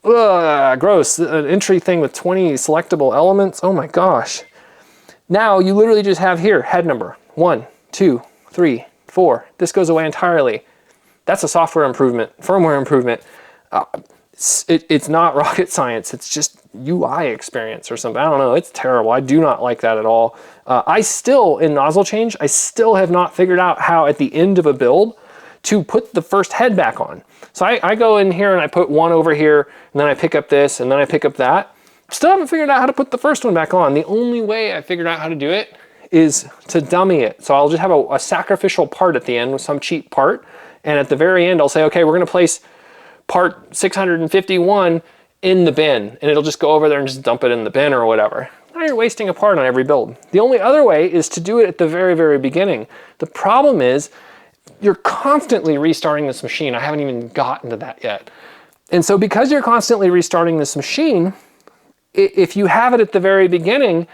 gross. An entry thing with 20 selectable elements. Oh my gosh. Now you literally just have here head number 1, 2, 3, 4. This goes away entirely. That's a software improvement, firmware improvement. It's not rocket science. It's just UI experience or something. I don't know. It's terrible. I do not like that at all. I still, in nozzle change, I still have not figured out how at the end of a build to put the first head back on. So I go in here and I put one over here, and then I pick up this, and then I pick up that. Still haven't figured out how to put the first one back on. The only way I figured out how to do it is to dummy it. So I'll just have a sacrificial part at the end with some cheap part. And at the very end, I'll say, okay, we're gonna place part 651 in the bin, and it'll just go over there and just dump it in the bin or whatever. Now you're wasting a part on every build. The only other way is to do it at the very, very beginning. The problem is you're constantly restarting this machine. I haven't even gotten to that yet. And so because you're constantly restarting this machine, if you have it at the very beginning,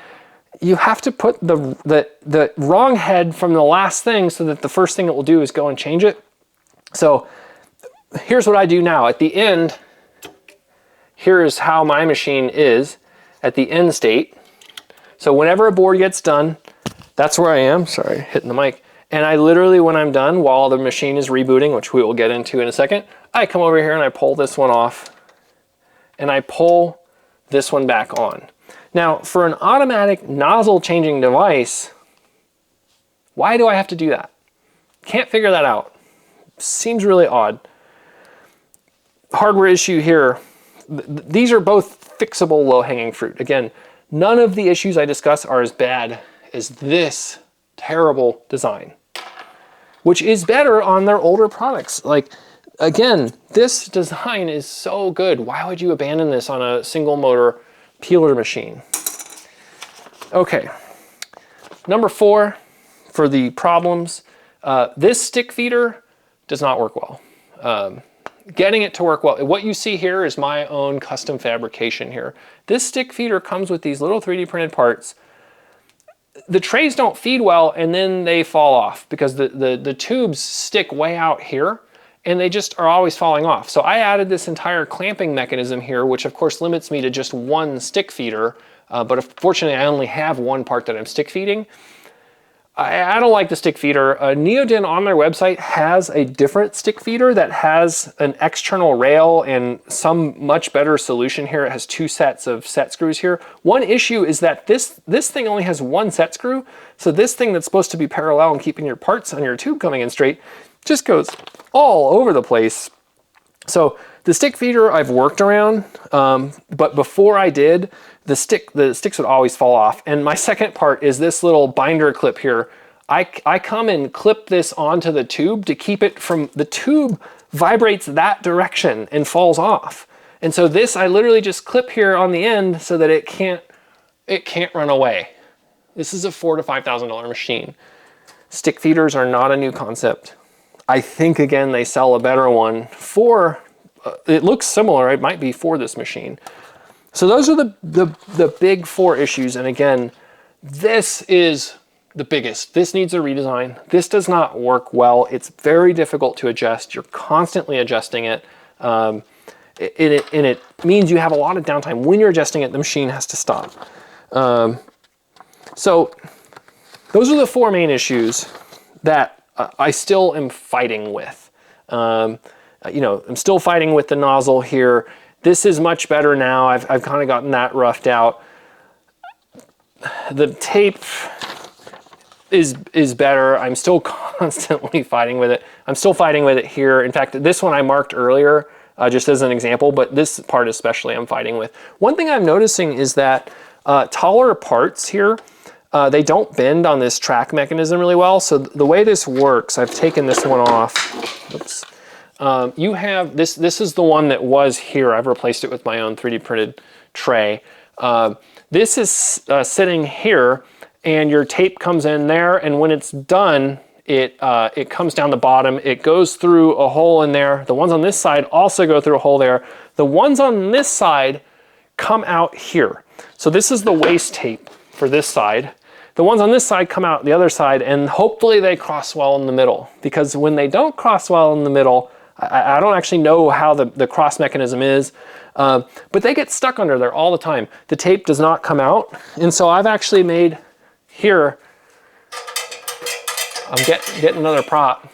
you have to put the wrong head from the last thing so that the first thing it will do is go and change it. So here's what I do now. At the end, here's how my machine is at the end state. So whenever a board gets done, that's where I am. Sorry, hitting the mic. And I literally, when I'm done, while the machine is rebooting, which we will get into in a second, I come over here and I pull this one off and I pull this one back on. Now, for an automatic nozzle changing device, why do I have to do that? Can't figure that out. Seems really odd. Hardware issue here. These are both fixable low-hanging fruit. Again, none of the issues I discuss are as bad as this terrible design, which is better on their older products. Like, again, this design is so good. Why would you abandon this on a single motor peeler machine? Okay, number 4 for the problems. This stick feeder does not work well. Getting it to work well. What you see here is my own custom fabrication here. This stick feeder comes with these little 3D printed parts. The trays don't feed well, and then they fall off because the tubes stick way out here and they just are always falling off. So I added this entire clamping mechanism here, which of course limits me to just one stick feeder. But unfortunately, I only have one part that I'm stick feeding. I don't like the stick feeder. Neoden on their website has a different stick feeder that has an external rail and some much better solution here. It has 2 sets of set screws here. One issue is that this thing only has 1 set screw. So this thing that's supposed to be parallel and keeping your parts on your tube coming in straight just goes all over the place. So the stick feeder I've worked around, but before I did, the sticks would always fall off. And my second part is this little binder clip here. I come and clip this onto the tube to keep it from, the tube vibrates that direction and falls off. And so this, I literally just clip here on the end so that it can't run away. This is a $4,000 to $5,000 machine. Stick feeders are not a new concept. I think, again, they sell a better one for, it looks similar, it might be for this machine. So those are the big 4 issues. And again, this is the biggest. This needs a redesign. This does not work well. It's very difficult to adjust. You're constantly adjusting it. And it means you have a lot of downtime. When you're adjusting it, the machine has to stop. So those are the 4 main issues that I still am fighting with. You know, I'm still fighting with the nozzle here. This is much better now. I've kind of gotten that roughed out. The tape is better. I'm still constantly fighting with it. I'm still fighting with it here. In fact, this one I marked earlier just as an example, but this part especially I'm fighting with. One thing I'm noticing is that taller parts here, they don't bend on this track mechanism really well. So the way this works, I've taken this one off. Oops. You have, this is the one that was here. I've replaced it with my own 3D printed tray. This is sitting here, and your tape comes in there, and when it's done, it comes down the bottom. It goes through a hole in there. The ones on this side also go through a hole there. The ones on this side come out here. So this is the waste tape for this side. The ones on this side come out the other side, and hopefully they cross well in the middle, because when they don't cross well in the middle, I don't actually know how the cross mechanism is, but they get stuck under there all the time. The tape does not come out, and so I've actually made here, I'm getting another prop.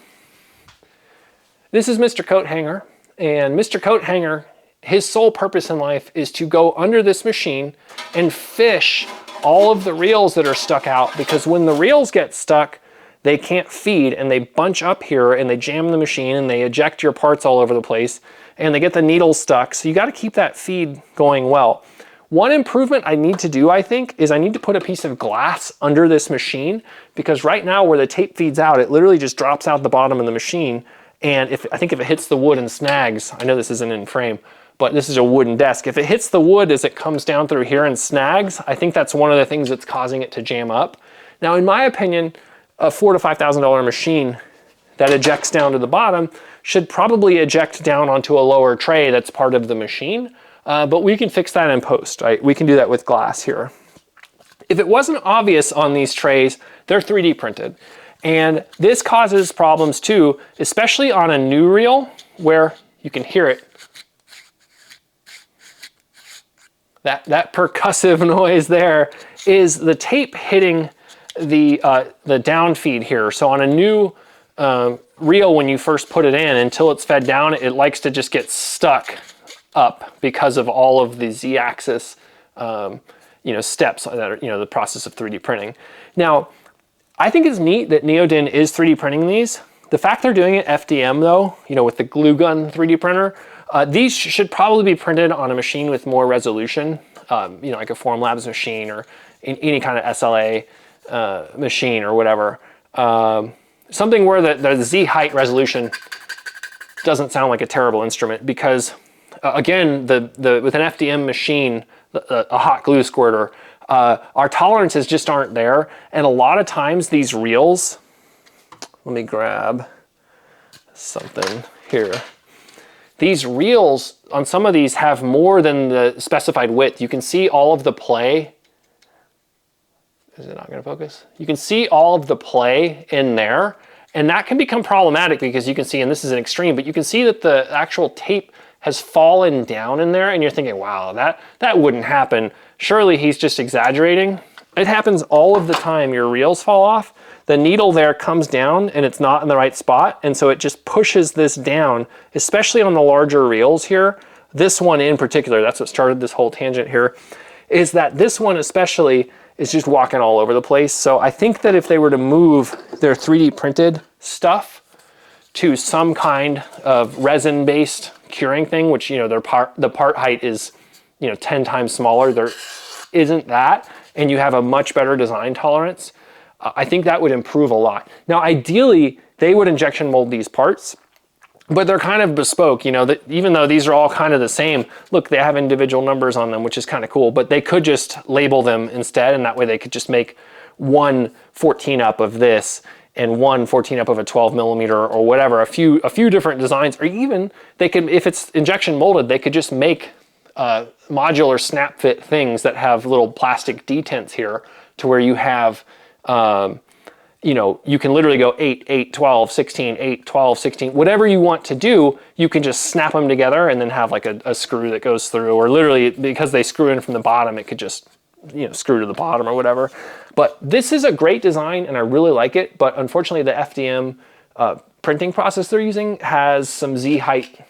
This is Mr. Coat Hanger, and Mr. Coat Hanger his sole purpose in life is to go under this machine and fish all of the reels that are stuck out, because when the reels get stuck, they can't feed and they bunch up here and they jam the machine and they eject your parts all over the place and they get the needles stuck. So you got to keep that feed going well. One improvement I need to do, I think, is I need to put a piece of glass under this machine, because right now where the tape feeds out, it literally just drops out the bottom of the machine. And I think if it hits the wood and snags, I know this isn't in frame, but this is a wooden desk. If it hits the wood as it comes down through here and snags, I think that's one of the things that's causing it to jam up. Now, in my opinion, a $4,000 to $5,000 machine that ejects down to the bottom should probably eject down onto a lower tray that's part of the machine. But we can fix that in post, right? We can do that with glass here. If it wasn't obvious on these trays, they're 3D printed. And this causes problems too, especially on a new reel where you can hear it. That percussive noise there is the tape hitting the down feed here. So on a new reel, when you first put it in, until it's fed down, it likes to just get stuck up because of all of the Z-axis steps that are, the process of 3D printing. Now, I think it's neat that Neoden is 3D printing these. The fact they're doing it FDM though, with the glue gun 3D printer, these should probably be printed on a machine with more resolution, like a Formlabs machine or any kind of SLA machine or whatever. Something where the Z height resolution doesn't sound like a terrible instrument, because again, with an FDM machine, a hot glue squirter, our tolerances just aren't there. And a lot of times these reels, let me grab something here. These reels on some of these have more than the specified width. You can see all of the play. Is it not going to focus? You can see all of the play in there, and that can become problematic because you can see, and this is an extreme, but you can see that the actual tape has fallen down in there, and you're thinking, wow, that wouldn't happen. Surely he's just exaggerating. It happens all of the time. Your reels fall off, the needle there comes down and it's not in the right spot, and so it just pushes this down, especially on the larger reels here. This one in particular, that's what started this whole tangent here, is that this one especially is just walking all over the place. So I think that if they were to move their 3D printed stuff to some kind of resin-based curing thing, which, the part height is, 10 times smaller, there isn't that, and you have a much better design tolerance, I think that would improve a lot. Now, ideally, they would injection mold these parts, but they're kind of bespoke, that even though these are all kind of the same, look, they have individual numbers on them, which is kind of cool, but they could just label them instead, and that way they could just make one 14 up of this and one 14 up of a 12 millimeter or whatever, a few different designs, or even they could, if it's injection molded, they could just make modular snap fit things that have little plastic detents here, to where you have, you can literally go 8, 8, 12, 16, 8, 12, 16, whatever you want to do, you can just snap them together and then have like a screw that goes through, or literally because they screw in from the bottom, it could just, screw to the bottom or whatever. But this is a great design and I really like it, but unfortunately the FDM printing process they're using has some Z height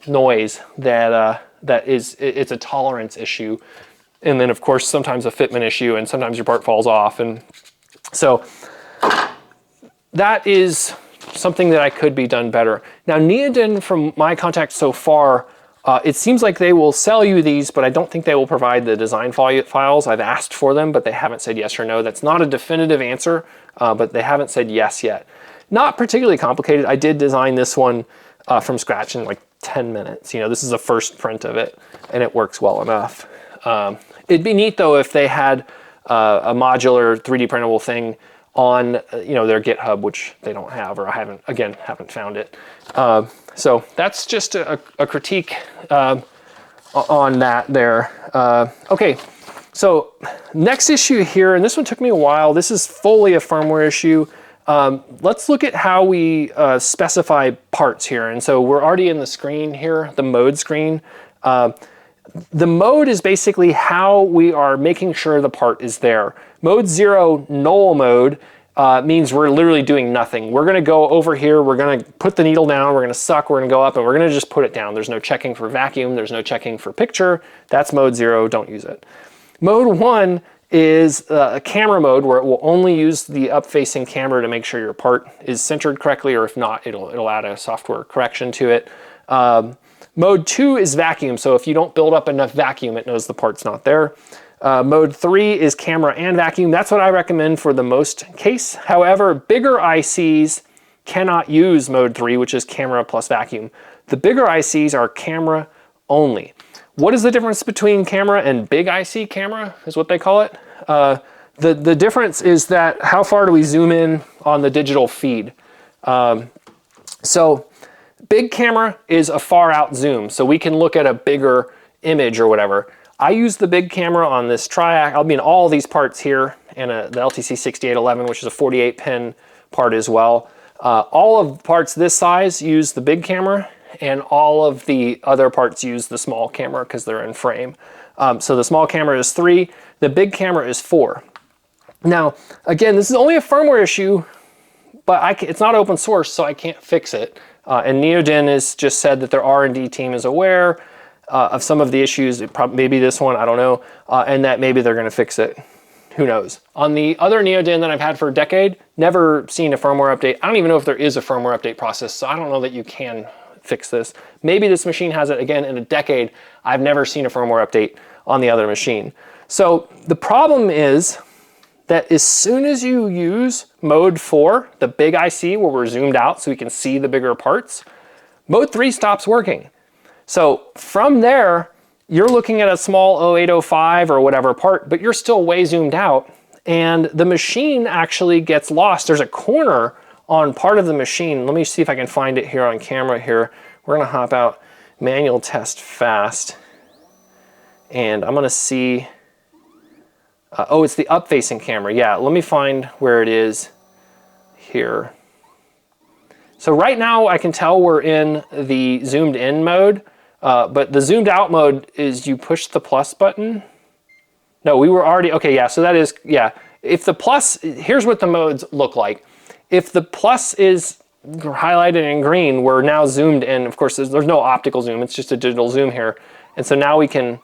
noise it's a tolerance issue. And then of course, sometimes a fitment issue, and sometimes your part falls off. And so that is something that could be done better. Now, Neoden, from my contacts so far, it seems like they will sell you these, but I don't think they will provide the design files. I've asked for them, but they haven't said yes or no. That's not a definitive answer, but they haven't said yes yet. Not particularly complicated. I did design this one from scratch in like 10 minutes. This is the first print of it, and it works well enough. It'd be neat though if they had a modular 3D printable thing on their GitHub, which they don't have, or I haven't found it. So that's just a critique on that there. Okay, so next issue here, and this one took me a while. This is fully a firmware issue. Let's look at how we specify parts here. And so we're already in the screen here, the mode screen. The mode is basically how we are making sure the part is there. Mode 0, null mode, means we're literally doing nothing. We're gonna go over here, we're gonna put the needle down, we're gonna suck, we're gonna go up, and we're gonna just put it down. There's no checking for vacuum, there's no checking for picture. That's mode 0, don't use it. Mode 1 is a camera mode where it will only use the up-facing camera to make sure your part is centered correctly, or if not, it'll add a software correction to it. Mode 2 is vacuum, so if you don't build up enough vacuum, it knows the part's not there. Mode 3 is camera and vacuum. That's what I recommend for the most case. However, bigger ICs cannot use mode 3, which is camera plus vacuum. The bigger ICs are camera only. What is the difference between camera and big IC camera, is what they call it? The difference is that how far do we zoom in on the digital feed? So big camera is a far out zoom, so we can look at a bigger image or whatever. I use the big camera on this triac, I mean all these parts here, and the LTC6811, which is a 48 pin part as well. All of parts this size use the big camera, and all of the other parts use the small camera because they're in frame. So the small camera is 3, the big camera is 4. Now, again, this is only a firmware issue, but it's not open source, so I can't fix it. And Neoden has just said that their R&D team is aware of some of the issues, maybe this one, I don't know, and that maybe they're gonna fix it. Who knows? On the other Neoden that I've had for a decade, never seen a firmware update. I don't even know if there is a firmware update process, so I don't know that you can fix this. Maybe this machine has it again in a decade. I've never seen a firmware update on the other machine. So the problem is that as soon as you use mode 4, the big IC where we're zoomed out so we can see the bigger parts, mode 3 stops working. So from there, you're looking at a small 0805 or whatever part, but you're still way zoomed out, and the machine actually gets lost. There's a corner on part of the machine. Let me see if I can find it here on camera here. We're gonna hop out, manual test fast, and I'm gonna see, oh, it's the up-facing camera. Yeah, let me find where it is here. So right now I can tell we're in the zoomed in mode, but the zoomed out mode is you push the plus button. No, we were already, okay, yeah, so that is, yeah. If the plus, here's what the modes look like. If the plus is highlighted in green, we're now zoomed in. Of course, there's no optical zoom, it's just a digital zoom here. And so now we can,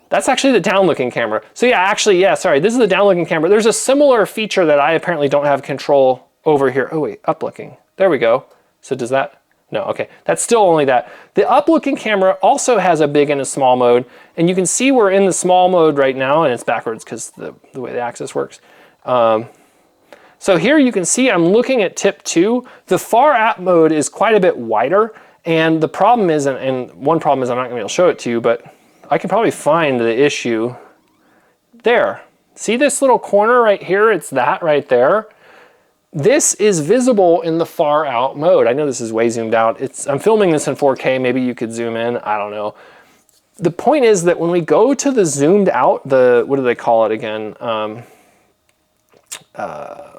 that's actually the down-looking camera. So yeah, actually, yeah, sorry, this is the down-looking camera. There's a similar feature that I apparently don't have control over here. Oh wait, up-looking, there we go. So does that, no, okay, that's still only that. The up-looking camera also has a big and a small mode, and you can see we're in the small mode right now, and it's backwards because the way the axis works. So here you can see I'm looking at tip 2. The far out mode is quite a bit wider, and the problem is, and one problem is I'm not gonna be able to show it to you, but I can probably find the issue there. See this little corner right here? It's that right there. This is visible in the far out mode. I know this is way zoomed out. I'm filming this in 4K, maybe you could zoom in, I don't know. The point is that when we go to the zoomed out, what do they call it again?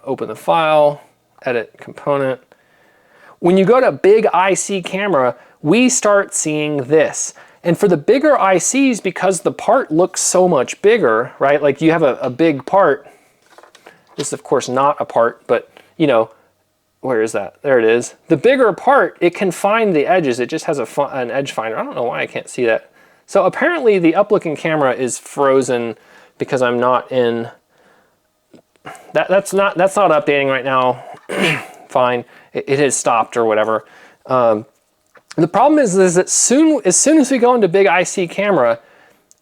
Open the file, edit component. When you go to big IC camera, we start seeing this. And for the bigger ICs, because the part looks so much bigger, right? Like you have a big part. This is of course not a part, but you know, where is that? There it is. The bigger part, it can find the edges. It just has an edge finder. I don't know why I can't see that. So apparently the up-looking camera is frozen because I'm not in, that's not updating right now. Fine, it has stopped or whatever. The problem is that as soon as we go into big IC camera,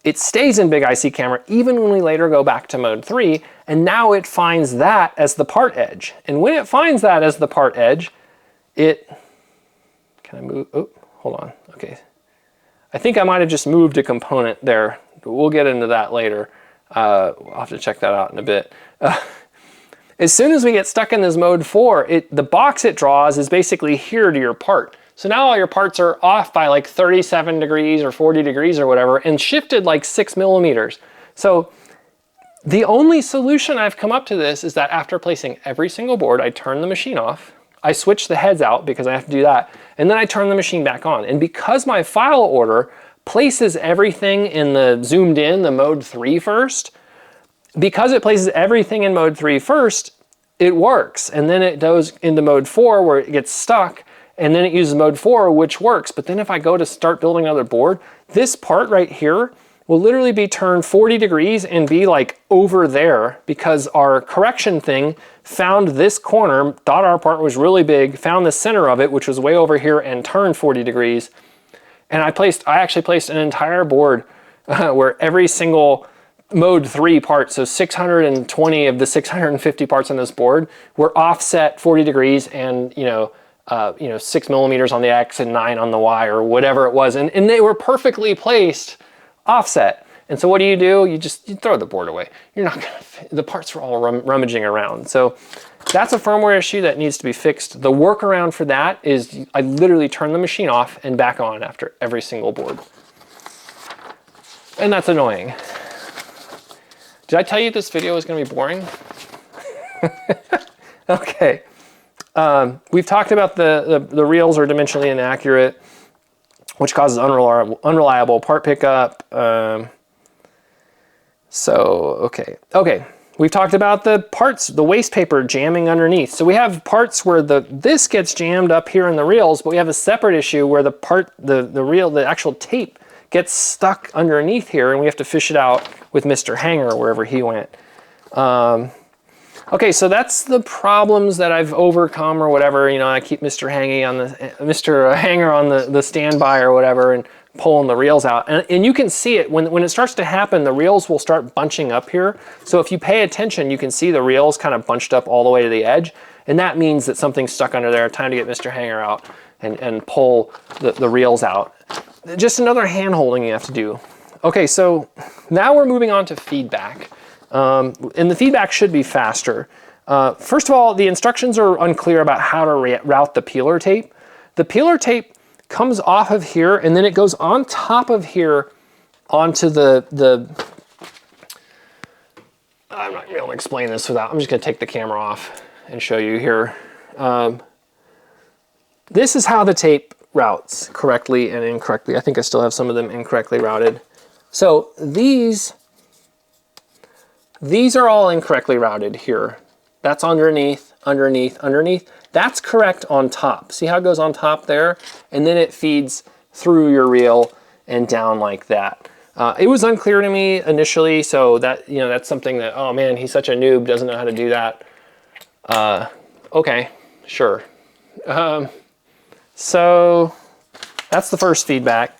it stays in big IC camera even when we later go back to mode 3, and now it finds that as the part edge. And when it finds that as the part edge, can I move, oh, hold on, okay. I think I might have just moved a component there. We'll get into that later. I'll have to check that out in a bit. As soon as we get stuck in this mode 4, the box it draws is basically here to your part. So now all your parts are off by like 37 degrees or 40 degrees or whatever, and shifted like 6 millimeters. So the only solution I've come up to this is that after placing every single board, I turn the machine off, I switch the heads out because I have to do that, and then I turn the machine back on. And because my file order places everything in the zoomed in, the mode 3 first, because it places everything in mode 3 first, it works. And then it goes into mode 4 where it gets stuck, and then it uses mode 4, which works. But then if I go to start building another board, this part right here will literally be turned 40 degrees and be like over there, because our correction thing found this corner, thought our part was really big, found the center of it, which was way over here, and turned 40 degrees. And I actually placed an entire board where every single mode 3 part, so 620 of the 650 parts on this board, were offset 40 degrees and 6 millimeters on the X and 9 on the Y, or whatever it was, and they were perfectly placed offset. And so what do? You throw the board away. You're not gonna, the parts are all rummaging around. So that's a firmware issue that needs to be fixed. The workaround for that is I literally turn the machine off and back on after every single board. And that's annoying. Did I tell you this video was gonna be boring? Okay. We've talked about the reels are dimensionally inaccurate, which causes unreliable part pickup. Okay. We've talked about the parts, the waste paper jamming underneath. So we have parts where this gets jammed up here in the reels, but we have a separate issue where the actual tape gets stuck underneath here, and we have to fish it out with Mr. Hanger wherever he went. Okay, so that's the problems that I've overcome or whatever. I keep Mr. Hanger on the standby or whatever, and pulling the reels out. And you can see it when it starts to happen, the reels will start bunching up here. So if you pay attention, you can see the reels kind of bunched up all the way to the edge. And that means that something's stuck under there. Time to get Mr. Hanger out and pull the reels out. Just another hand holding you have to do. Okay, so now we're moving on to feedback. And the feedback should be faster. First of all, the instructions are unclear about how to route the peeler tape. The peeler tape comes off of here, and then it goes on top of here onto I'm not gonna be able to explain this without, I'm just gonna take the camera off and show you here. This is how the tape routes correctly and incorrectly. I think I still have some of them incorrectly routed. So these are all incorrectly routed here. That's underneath, underneath, underneath. That's correct on top. See how it goes on top there? And then it feeds through your reel and down like that. It was unclear to me initially, so that's something that, oh man, he's such a noob, doesn't know how to do that. Okay, sure. So that's the first feedback.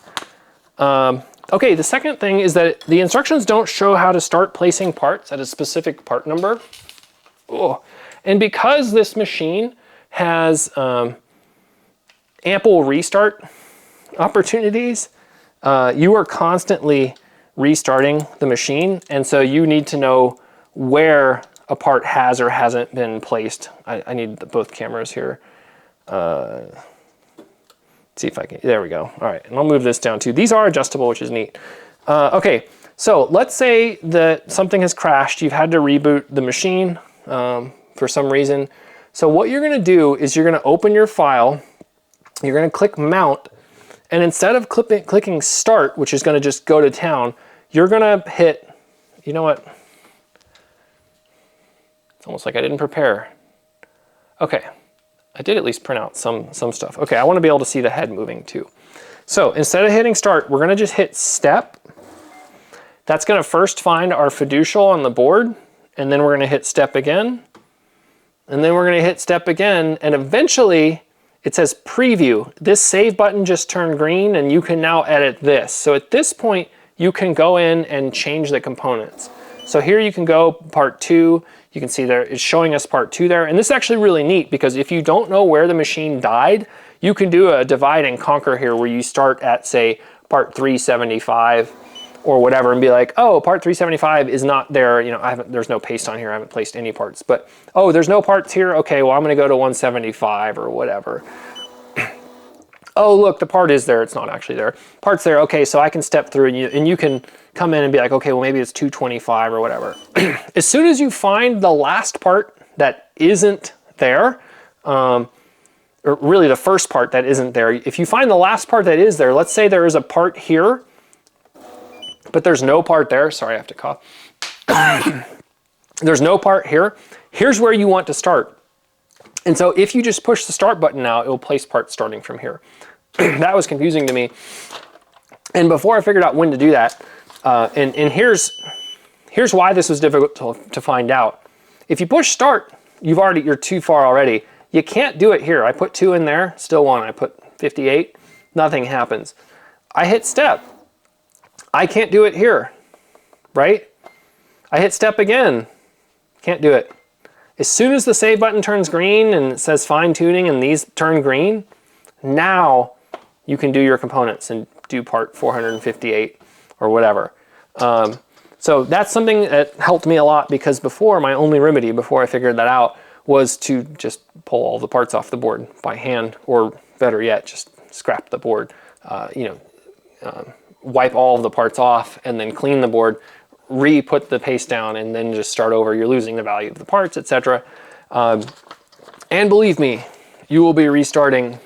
Okay, the second thing is that the instructions don't show how to start placing parts at a specific part number. Oh. And because this machine has ample restart opportunities, you are constantly restarting the machine, and so you need to know where a part has or hasn't been placed. I need both cameras here. See if I can, there we go. All right, and I'll move this down too. These are adjustable, which is neat. Okay, so let's say that something has crashed. You've had to reboot the machine for some reason. So what you're gonna do is you're gonna open your file, you're gonna click mount, and instead of clicking start, which is gonna just go to town, you're gonna hit, you know what? It's almost like I didn't prepare. Okay, I did at least print out some stuff. Okay, I wanna be able to see the head moving too. So instead of hitting start, we're gonna just hit step. That's gonna first find our fiducial on the board, and then we're gonna hit step again, and then we're gonna hit step again, and eventually it says preview. This save button just turned green, and you can now edit this. So at this point, you can go in and change the components. So here you can go part 2, you can see there it's showing us part 2 there, and this is actually really neat because if you don't know where the machine died, you can do a divide and conquer here where you start at, say, part 375 or whatever and be like, oh, part 375 is not there, there's no paste on here, I haven't placed any parts, but oh, there's no parts here, okay, well I'm gonna go to 175 or whatever. Oh, look, the part is there, it's not actually there. Part's there, okay, so I can step through and you can come in and be like, okay, well maybe it's 225 or whatever. As soon as you find the last part that isn't there, or really the first part that isn't there, if you find the last part that is there, let's say there is a part here, but there's no part there, sorry I have to cough. There's no part here. Here's where you want to start. And so if you just push the start button now, it will place parts starting from here. That was confusing to me. And before I figured out when to do that, and here's why this was difficult to find out. If you push start, you're too far already. You can't do it here. I put 2 in there, still 1. I put 58, nothing happens. I hit step. I can't do it here, right? I hit step again, can't do it. As soon as the save button turns green and it says fine tuning and these turn green, now you can do your components and do part 458 or whatever. So that's something that helped me a lot, because before, my only remedy before I figured that out was to just pull all the parts off the board by hand, or better yet, just scrap the board. Wipe all of the parts off and then clean the board, re-put the paste down, and then just start over. You're losing the value of the parts, etc. And believe me, you will be restarting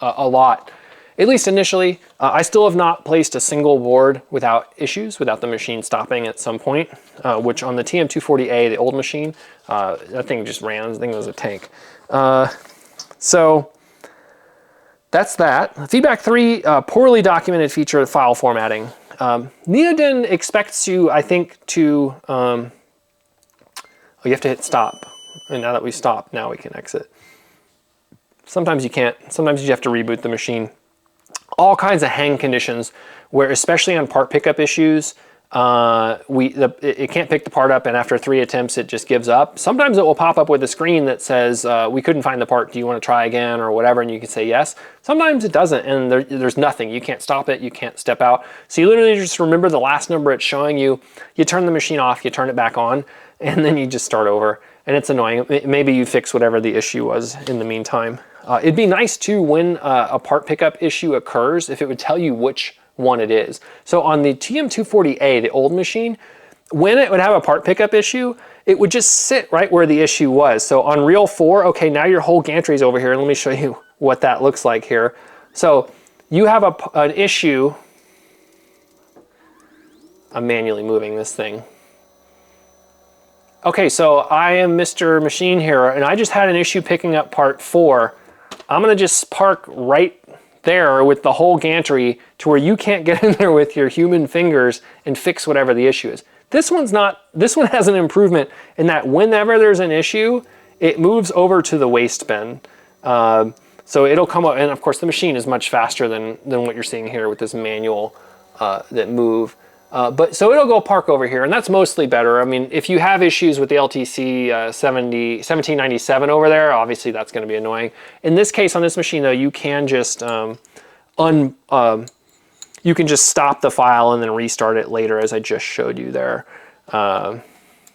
a lot, at least initially. I still have not placed a single board without issues, without the machine stopping at some point, which on the TM240A, the old machine, that thing just ran. That thing was a tank. So that's that. Feedback 3, poorly documented feature of file formatting. Neoden expects you, I think, to, oh, you have to hit stop. And now that we stopped, now we can exit. Sometimes you can't. Sometimes you have to reboot the machine. All kinds of hang conditions where, especially on part pickup issues, it can't pick the part up, and after 3 attempts it just gives up. Sometimes it will pop up with a screen that says, we couldn't find the part, do you want to try again, or whatever, and you can say yes. Sometimes it doesn't, and there's nothing. You can't stop it, you can't step out. So you literally just remember the last number it's showing you, you turn the machine off, you turn it back on, and then you just start over. And it's annoying. Maybe you fix whatever the issue was in the meantime. It'd be nice too when a part pickup issue occurs, if it would tell you which one it is. So on the TM240A, the old machine, when it would have a part pickup issue, it would just sit right where the issue was. So on reel 4, okay, now your whole gantry is over here. Let me show you what that looks like here. So you have an issue. I'm manually moving this thing. Okay, so I am Mr. Machine here, and I just had an issue picking up part 4. I'm gonna just park right there with the whole gantry to where you can't get in there with your human fingers and fix whatever the issue is. This one has an improvement in that whenever there's an issue, it moves over to the waste bin. So it'll come up, and of course the machine is much faster than what you're seeing here with this manual that move. But so it'll go park over here, and that's mostly better. I mean, if you have issues with the LTC 1797 over there, obviously that's going to be annoying. In this case, on this machine though, you can just you can just stop the file and then restart it later, as I just showed you there.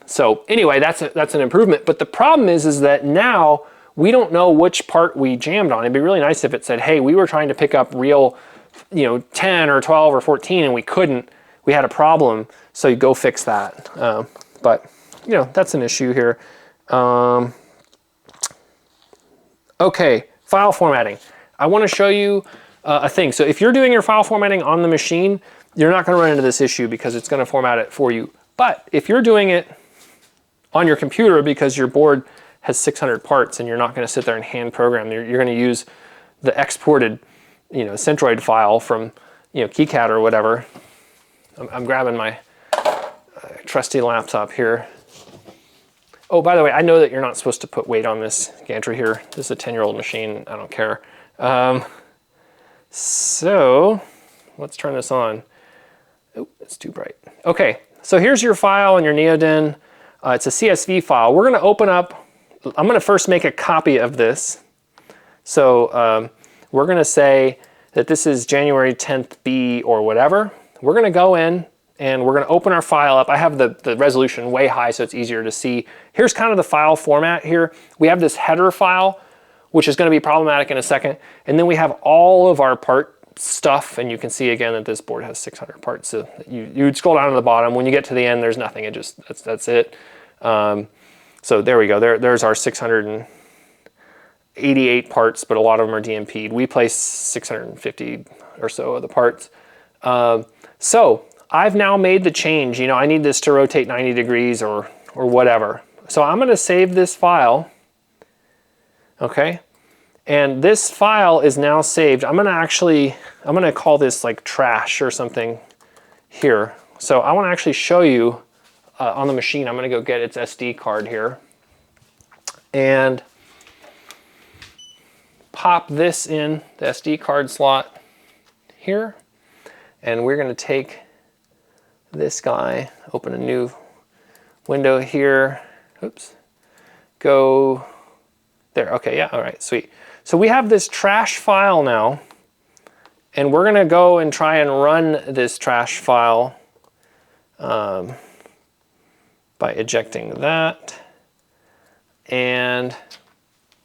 So anyway, that's an improvement. But the problem is that now we don't know which part we jammed on. It'd be really nice if it said, hey, we were trying to pick up reel 10 or 12 or 14 and we couldn't. We had a problem, so you go fix that. But that's an issue here. Okay, file formatting. I want to show you a thing. So if you're doing your file formatting on the machine, you're not going to run into this issue because it's going to format it for you. But if you're doing it on your computer because your board has 600 parts and you're not going to sit there and hand program, you're going to use the exported Centroid file from KiCad or whatever. I'm grabbing my trusty laptop here. Oh, by the way, I know that you're not supposed to put weight on this gantry here. This is a 10-year-old machine. I don't care. So let's turn this on. Oh, it's too bright. Okay, so here's your file in your Neoden. It's a CSV file. We're going to open up. I'm going to first make a copy of this. So we're going to say that this is January 10th B or whatever. We're going to go in and we're going to open our file up. I have the resolution way high so it's easier to see. Here's kind of the file format here. We have this header file, which is going to be problematic in a second. And then we have all of our part stuff, and you can see again that this board has 600 parts. So you'd scroll down to the bottom. When you get to the end, there's nothing. That's it. So there we go. There's our 688 parts, but a lot of them are DMP'd. We placed 650 or so of the parts. So I've now made the change. I need this to rotate 90 degrees or or whatever. So I'm going to save this file, okay? And this file is now saved. I'm going to call this like trash or something here. So I want to actually show you on the machine. I'm going to go get its SD card here and pop this in the SD card slot here. And we're going to take this guy, open a new window here. Oops. Go there. Okay, yeah, all right, sweet. So we have this trash file now, and we're going to go and try and run this trash file by ejecting that. And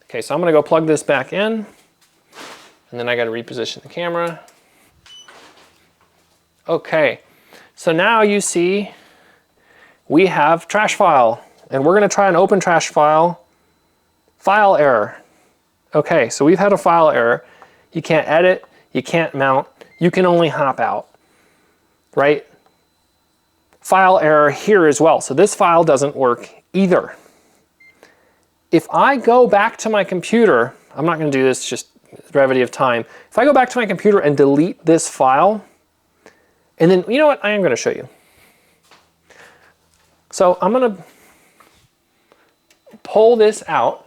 okay, so I'm going to go plug this back in, and then I got to reposition the camera. Okay, so now you see we have trash file, and we're going to try and open trash file. File error. Okay, so we've had a file error. You can't edit, you can't mount, you can only hop out, right? File error here as well. So this file doesn't work either. If I go back to my computer, I'm not going to do this, just brevity of time. If I go back to my computer and delete this file, and then, you know what, I am going to show you. So I'm going to pull this out,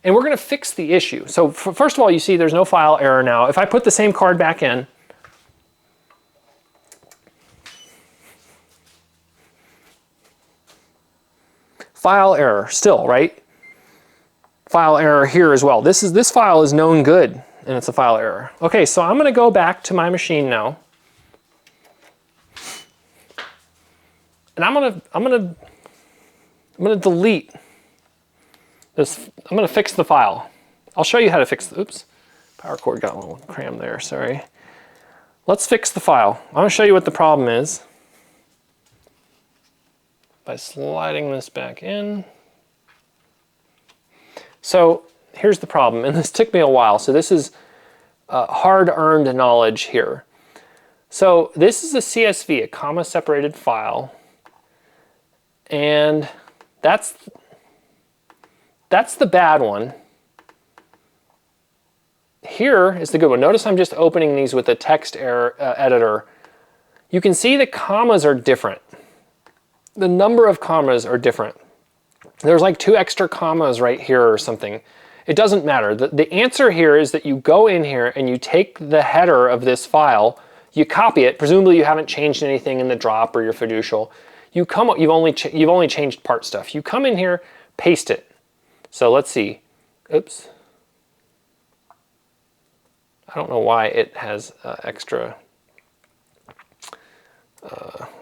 and we're going to fix the issue. So first of all, you see there's no file error now. If I put the same card back in, file error still, right? File error here as well. This file is known good, and it's a file error. Okay, so I'm going to go back to my machine now, and I'm going to delete this. I'm going to fix the file. I'll show you how to fix. Oops, power cord got a little crammed there. Sorry. Let's fix the file. I'm going to show you what the problem is by sliding this back in. So here's the problem, and this took me a while. So this is hard-earned knowledge here. So this is a CSV, a comma-separated file, and that's the bad one. Here is the good one. Notice I'm just opening these with a text editor. You can see the commas are different. The number of commas are different. There's like 2 extra commas right here or something. It doesn't matter. The answer here is that you go in here and you take the header of this file, you copy it. Presumably you haven't changed anything in the drop or your fiducial. You've only changed part stuff. You come in here, paste it. So let's see. Oops. I don't know why it has extra.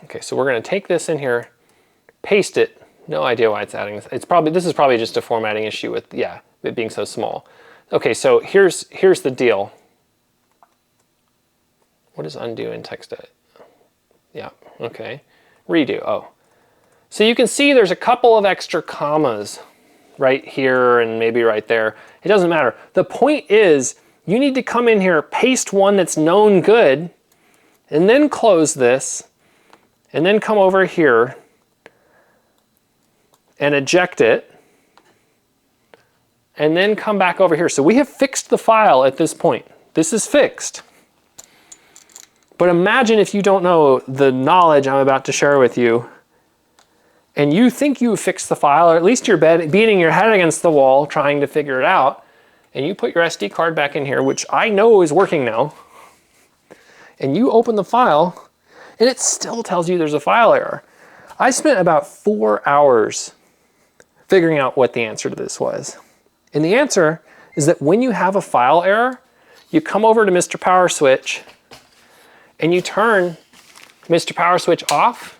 Okay, so we're going to take this in here, paste it. No idea why it's adding this. This is probably just a formatting issue with, yeah, it being so small. Okay, so here's the deal. What is undo in text edit? Yeah, okay. Redo, oh. So you can see there's a couple of extra commas right here and maybe right there. It doesn't matter. The point is you need to come in here, paste one that's known good, and then close this, and then come over here and eject it, and then come back over here. So we have fixed the file at this point. This is fixed. But imagine if you don't know the knowledge I'm about to share with you, and you think you fixed the file, or at least you're beating your head against the wall trying to figure it out, and you put your SD card back in here, which I know is working now, and you open the file, and it still tells you there's a file error. I spent about 4 hours figuring out what the answer to this was. And the answer is that when you have a file error, you come over to Mr. Power Switch, and you turn Mr. Power Switch off,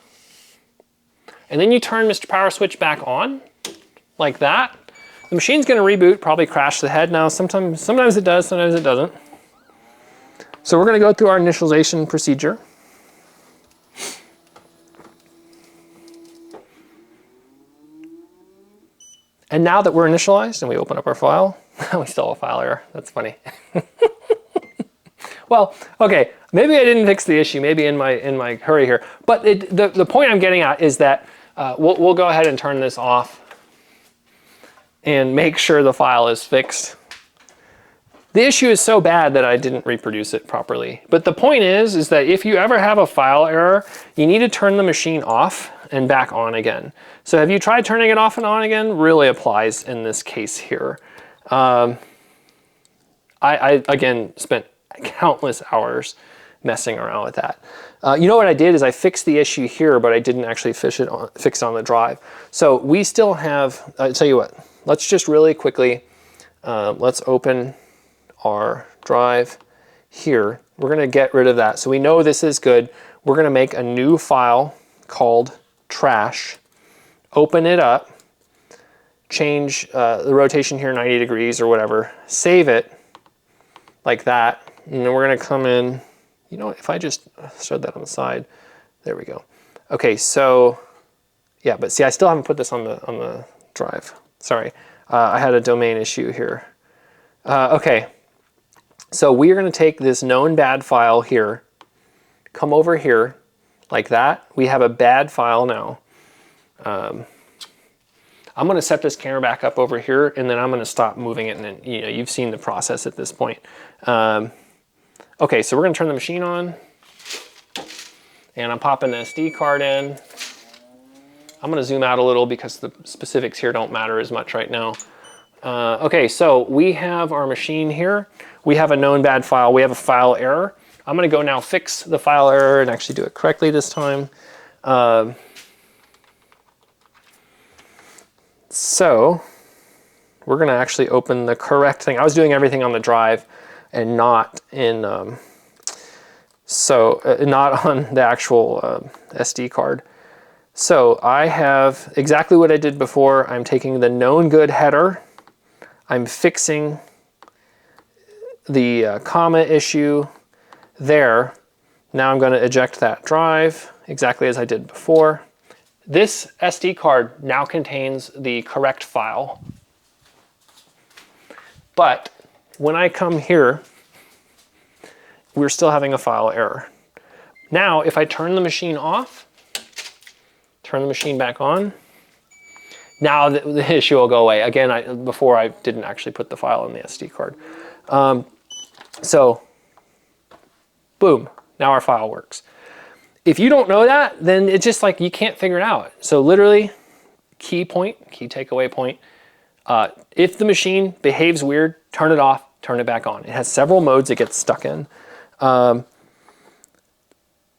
and then you turn Mr. Power Switch back on, like that. The machine's gonna reboot, probably crash the head now. Sometimes it does, sometimes it doesn't. So we're gonna go through our initialization procedure. And now that we're initialized and we open up our file, we still have a file error. That's funny. Well, okay, maybe I didn't fix the issue, maybe in my hurry here. But the point I'm getting at is that We'll go ahead and turn this off and make sure the file is fixed. The issue is so bad that I didn't reproduce it properly. But the point is that if you ever have a file error, you need to turn the machine off and back on again. So have you tried turning it off and on again? Really applies in this case here. I again, spent countless hours messing around with that. You know what I did is I fixed the issue here, but I didn't actually fix it on the drive. So we still have, I'll tell you what, let's just really quickly, let's open our drive here. We're gonna get rid of that. So we know this is good. We're gonna make a new file called trash, open it up, change the rotation here 90 degrees or whatever, save it like that. And then we're gonna come in, you know, if I just showed that on the side, there we go. Okay, so yeah, but see, I still haven't put this on the drive. Sorry, I had a domain issue here. Okay, so we are gonna take this known bad file here, come over here like that. We have a bad file now. I'm gonna set this camera back up over here and then I'm gonna stop moving it, and then, you know, you've seen the process at this point. Okay, so we're gonna turn the machine on and I'm popping the SD card in. I'm gonna zoom out a little because the specifics here don't matter as much right now. Okay, so we have our machine here. We have a known bad file. We have a file error. I'm gonna go now fix the file error and actually do it correctly this time. So we're gonna actually open the correct thing. I was doing everything on the drive and not in, not on the actual SD card. So I have exactly what I did before. I'm taking the known good header. I'm fixing the comma issue there. Now I'm going to eject that drive exactly as I did before. This SD card now contains the correct file. But when I come here, we're still having a file error. Now, if I turn the machine off, turn the machine back on, now the issue will go away. Again, before I didn't actually put the file in the SD card. So, boom, now our file works. If you don't know that, then it's just like you can't figure it out. So literally, key takeaway point, if the machine behaves weird, turn it off, turn it back on. It has several modes it gets stuck in.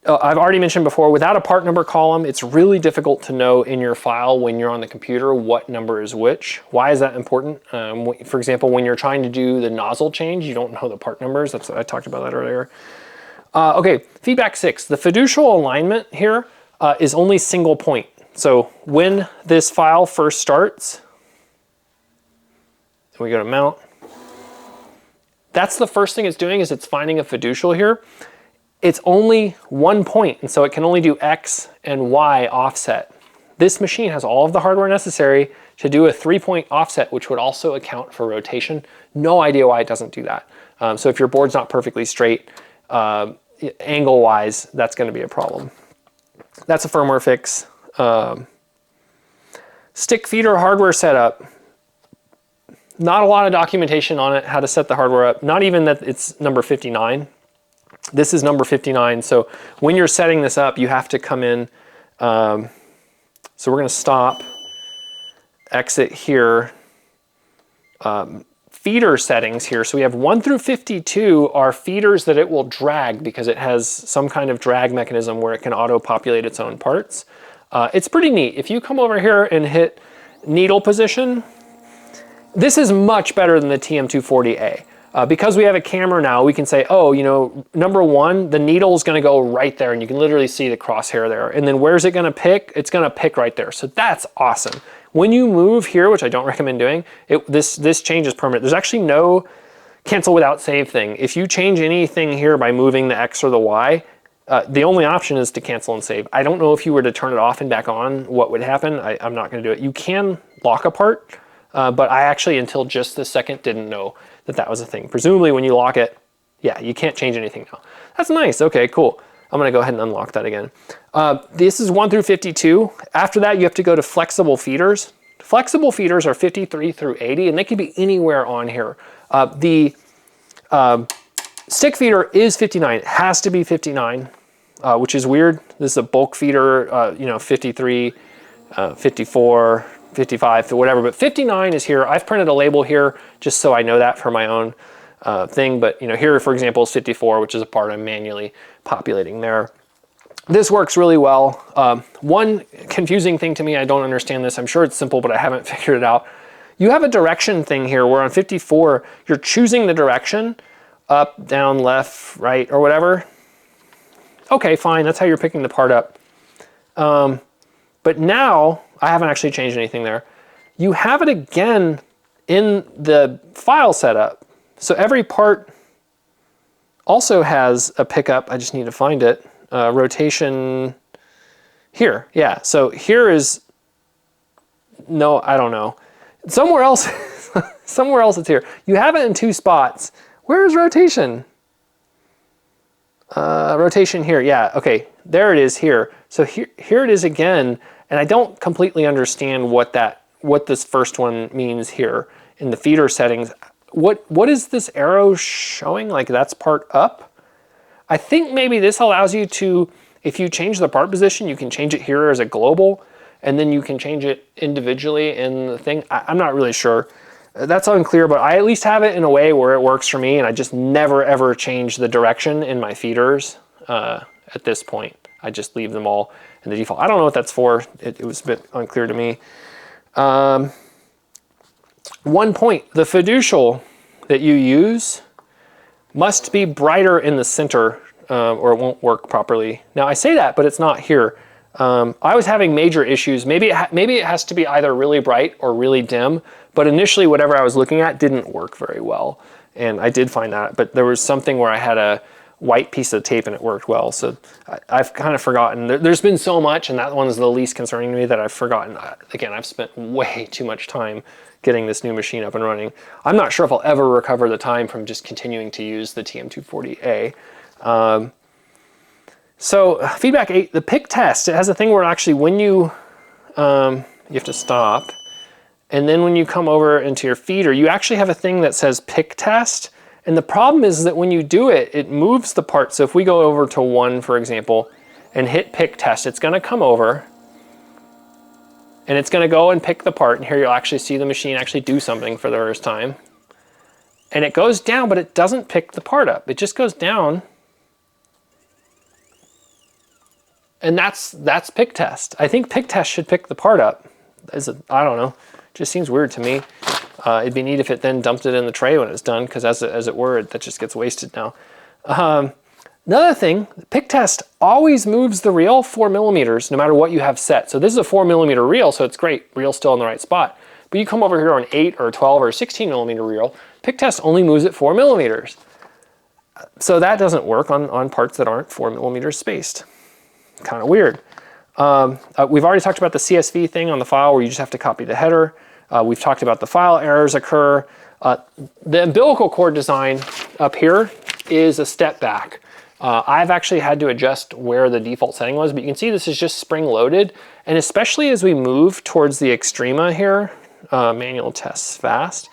I've already mentioned before, without a part number column, it's really difficult to know in your file when you're on the computer what number is which. Why is that important? For example, when you're trying to do the nozzle change, you don't know the part numbers. That's what I talked about that earlier. Okay, feedback 6. The fiducial alignment here is only single point. So when this file first starts, we go to mount. That's the first thing it's doing, is it's finding a fiducial here. It's only 1 point, and so it can only do X and Y offset. This machine has all of the hardware necessary to do a 3-point offset, which would also account for rotation. No idea why it doesn't do that. So if your board's not perfectly straight, angle-wise, that's gonna be a problem. That's a firmware fix. Stick feeder hardware setup. Not a lot of documentation on it, how to set the hardware up. Not even that it's number 59. This is number 59, so when you're setting this up, you have to come in. So we're gonna stop, exit here. Feeder settings here. So we have 1 through 52 are feeders that it will drag because it has some kind of drag mechanism where it can auto-populate its own parts. It's pretty neat. If you come over here and hit needle position, this is much better than the TM240A. Because we have a camera now, we can say, oh, you know, number 1, the needle is going to go right there, and you can literally see the crosshair there. And then where's it going to pick? It's going to pick right there. So that's awesome. When you move here, which I don't recommend doing, this change is permanent. There's actually no cancel without save thing. If you change anything here by moving the X or the Y, the only option is to cancel and save. I don't know if you were to turn it off and back on, what would happen. I'm not going to do it. You can lock a part, but I actually, until just this second, didn't know that that was a thing. Presumably when you lock it, yeah, you can't change anything now. That's nice. Okay, cool. I'm gonna go ahead and unlock that again. This is 1 through 52. After that, you have to go to flexible feeders. Flexible feeders are 53 through 80, and they can be anywhere on here. The stick feeder is 59. It has to be 59, which is weird. This is a bulk feeder, you know, 53, 54, 55, whatever, but 59 is here. I've printed a label here just so I know that for my own thing, but you know, here, for example, is 54, which is a part I'm manually populating there. This works really well. One confusing thing to me, I don't understand this. I'm sure it's simple, but I haven't figured it out. You have a direction thing here where on 54, you're choosing the direction, up, down, left, right, or whatever. Okay, fine, that's how you're picking the part up. But now, I haven't actually changed anything there. You have it again in the file setup. So every part also has a pickup. I just need to find it. Rotation here. Yeah, so here is, no, I don't know. Somewhere else, somewhere else it's here. You have it in 2 spots. Where is rotation? Rotation here, yeah, okay, there it is here. So here it is again, and I don't completely understand what this first one means here in the feeder settings. What is this arrow showing? Like that's part up? I think maybe this allows you to, if you change the part position, you can change it here as a global, and then you can change it individually in the thing. I'm not really sure. That's unclear, but I at least have it in a way where it works for me, and I just never ever change the direction in my feeders at this point. I just leave them all in the default. I don't know what that's for. It was a bit unclear to me. One point, the fiducial that you use must be brighter in the center or it won't work properly. Now I say that, but it's not here. I was having major issues. Maybe it has to be either really bright or really dim, but initially whatever I was looking at didn't work very well. And I did find that, but there was something where I had a white piece of tape and it worked well. So I've kind of forgotten. There's been so much, and that one's the least concerning to me, that I've forgotten. Again, I've spent way too much time getting this new machine up and running. I'm not sure if I'll ever recover the time from just continuing to use the TM240A. So feedback 8, the pick test, it has a thing where actually when you have to stop, and then when you come over into your feeder, you actually have a thing that says pick test. And the problem is that when you do it, it moves the part. So if we go over to 1, for example, and hit pick test, it's gonna come over and it's gonna go and pick the part. And here you'll actually see the machine actually do something for the first time. And it goes down, but it doesn't pick the part up. It just goes down. And that's pick test. I think pick test should pick the part up. I don't know, just seems weird to me. It'd be neat if it then dumped it in the tray when it's done, because as it were, that just gets wasted now. Another thing, pick test always moves the reel 4 millimeters no matter what you have set. So this is a 4 millimeter reel, so it's great. Reel's still in the right spot. But you come over here on 8 or 12 or 16 millimeter reel, pick test only moves it 4 millimeters. So that doesn't work on parts that aren't 4 millimeters spaced. Kind of weird. We've already talked about the CSV thing on the file where you just have to copy the header. We've talked about the file errors occur. The umbilical cord design up here is a step back. I've actually had to adjust where the default setting was, but you can see this is just spring loaded. And especially as we move towards the extrema here, manual tests fast,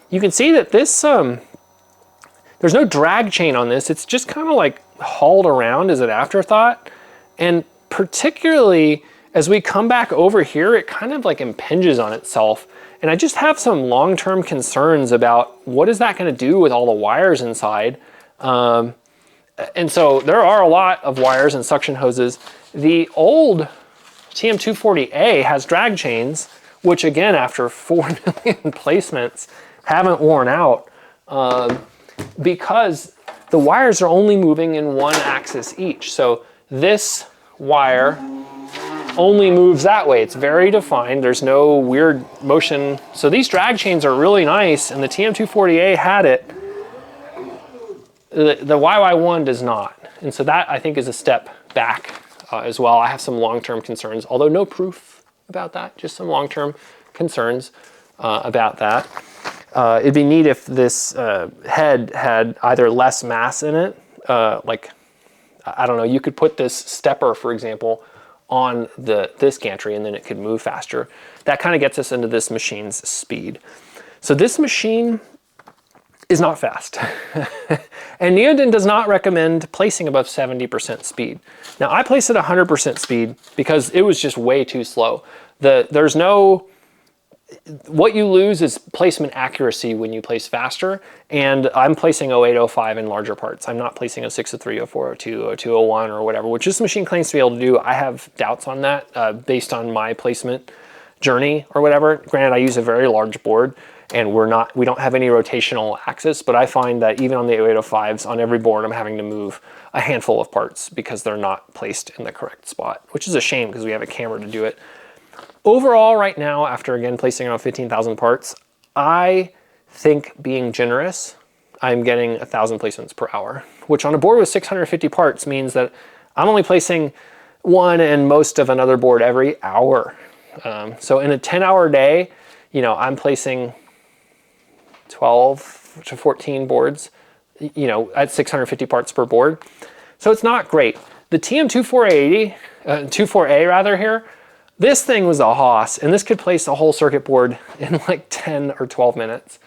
you can see that this, there's no drag chain on this. It's just kind of like hauled around as an afterthought. And particularly as we come back over here, it kind of like impinges on itself. And I just have some long-term concerns about what is that going to do with all the wires inside. And so there are a lot of wires and suction hoses. The old TM240A has drag chains, which again, after 4 million placements, haven't worn out because the wires are only moving in one axis each. So this wire only moves that way. It's very defined. There's no weird motion. So these drag chains are really nice, and the TM240A had it. The YY1 does not. And so that, I think, is a step back as well. I have some long-term concerns, although no proof about that, just some long-term concerns about that. It'd be neat if this head had either less mass in it, like I don't know, you could put this stepper, for example, on this gantry and then it could move faster. That kind of gets us into this machine's speed. So this machine is not fast. And Neoden does not recommend placing above 70% speed. Now I place it 100% speed because it was just way too slow. There's no, what you lose is placement accuracy when you place faster, and I'm placing 08, 05 in larger parts. I'm not placing 06, 03, 04, 02, 02, 01 or whatever, which this machine claims to be able to do. I have doubts on that based on my placement journey or whatever. Granted, I use a very large board and we don't have any rotational axis, but I find that even on the 0805s, on every board, I'm having to move a handful of parts because they're not placed in the correct spot, which is a shame because we have a camera to do it. Overall, right now, after again placing around 15,000 parts, I think, being generous, I'm getting 1,000 placements per hour, which on a board with 650 parts means that I'm only placing one and most of another board every hour. So in a 10-hour day, you know, I'm placing 12 to 14 boards, you know, at 650 parts per board. So it's not great. The TM24A rather here, this thing was a hoss, and this could place a whole circuit board in like 10 or 12 minutes.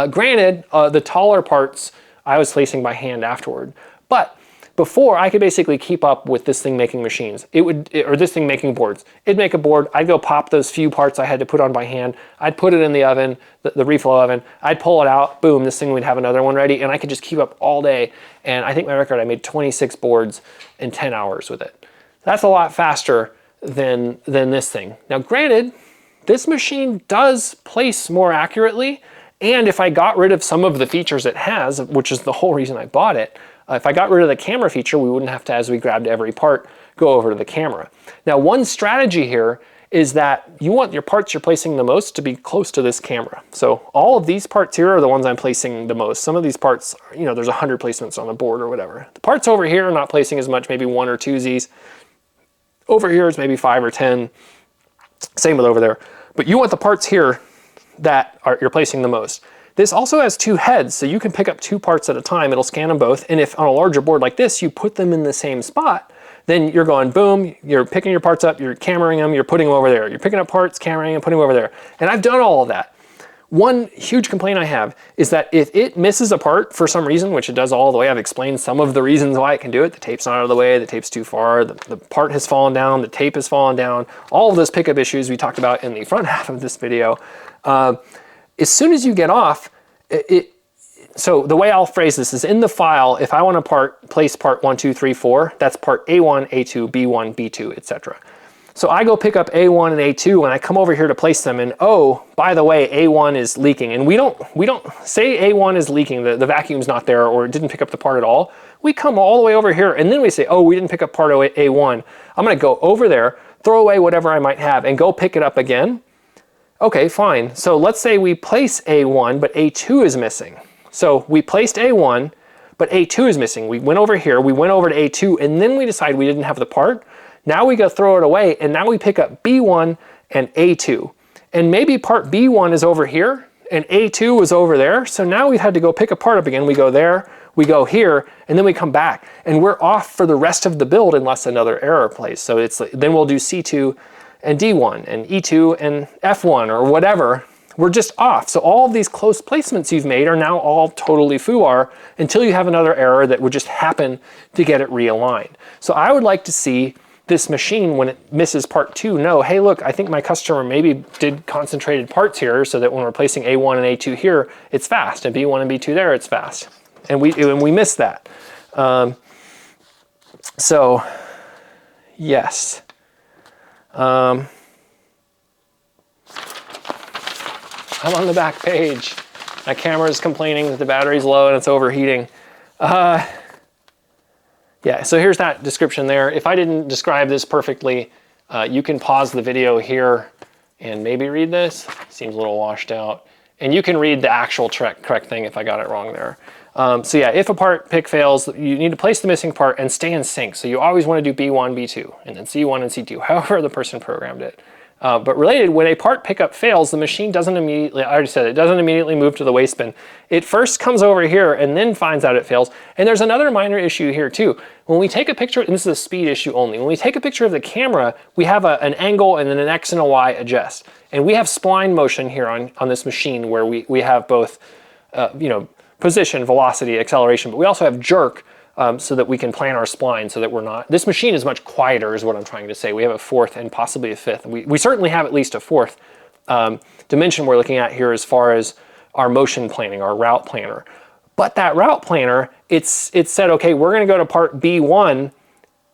Granted, the taller parts I was placing by hand afterward, but before I could basically keep up with this thing making machines. Or this thing making boards. It'd make a board, I'd go pop those few parts I had to put on by hand, I'd put it in the oven, the reflow oven, I'd pull it out, boom, this thing would have another one ready, and I could just keep up all day. And I think my record, I made 26 boards in 10 hours with it. That's a lot faster than this thing. Now granted, this machine does place more accurately, and if I got rid of some of the features it has, which is the whole reason I bought it, if I got rid of the camera feature, we wouldn't have to, as we grabbed every part, go over to the camera. Now, one strategy here is that you want your parts you're placing the most to be close to this camera. So all of these parts here are the ones I'm placing the most. Some of these parts, you know, there's 100 placements on the board or whatever. The parts over here are not placing as much, maybe 1 or 2 Zs. Over here it's maybe 5 or 10. Same with over there. But you want the parts here that you're placing the most. This also has 2 heads, so you can pick up 2 parts at a time. It'll scan them both, and if on a larger board like this, you put them in the same spot, then you're going boom, you're picking your parts up, you're cameraing them, you're putting them over there. You're picking up parts, cameraing and putting them over there. And I've done all of that. One huge complaint I have is that if it misses a part for some reason, which it does all the way, I've explained some of the reasons why it can do it. The tape's not out of the way, the tape's too far, the part has fallen down, the tape has fallen down, all of those pickup issues we talked about in the front half of this video. As soon as you get off, so the way I'll phrase this is in the file, if I want to place part 1, 2, 3, 4, that's part A1, A2, B1, B2, etc. So I go pick up A1 and A2 and I come over here to place them, and oh, by the way, A1 is leaking. And we don't say A1 is leaking, the vacuum's not there or it didn't pick up the part at all. We come all the way over here and then we say, oh, we didn't pick up part A1. I'm gonna go over there, throw away whatever I might have and go pick it up again. Okay, fine. So let's say we place A1, but A2 is missing. So we placed A1, but A2 is missing. We went over here, we went over to A2, and then we decide we didn't have the part. Now we go throw it away, and now we pick up B1 and A2. And maybe part B1 is over here, and A2 was over there. So now we've had to go pick a part up again. We go there, we go here, and then we come back. And we're off for the rest of the build unless another error plays. So then we'll do C2, and D1 and E2 and F1 or whatever, we're just off. So all of these close placements you've made are now all totally fooar until you have another error that would just happen to get it realigned. So I would like to see this machine, when it misses part 2, know, hey, look, I think my customer maybe did concentrated parts here so that when we're placing A1 and A2 here, it's fast, and B1 and B2 there, it's fast. And we missed that. So yes. I'm on the back page. My camera is complaining that the battery's low and it's overheating. Yeah, so here's that description there. If I didn't describe this perfectly, you can pause the video here and maybe read this. Seems a little washed out. And you can read the actual correct thing if I got it wrong there. So yeah, if a part pick fails, you need to place the missing part and stay in sync. So you always want to do B1, B2, and then C1 and C2, however the person programmed it. But related, when a part pickup fails, the machine doesn't immediately, I already said it, doesn't immediately move to the waste bin. It first comes over here and then finds out it fails. And there's another minor issue here too. When we take a picture, and this is a speed issue only, when we take a picture of the camera, we have an angle and then an X and a Y adjust. And we have spline motion here on this machine where we have both, you know, position, velocity, acceleration, but we also have jerk, so that we can plan our spline so that we're not, this machine is much quieter is what I'm trying to say. We have a fourth and possibly a fifth. We certainly have at least a fourth dimension we're looking at here as far as our motion planning, our route planner. But that route planner, it's said, okay, we're gonna go to part B1,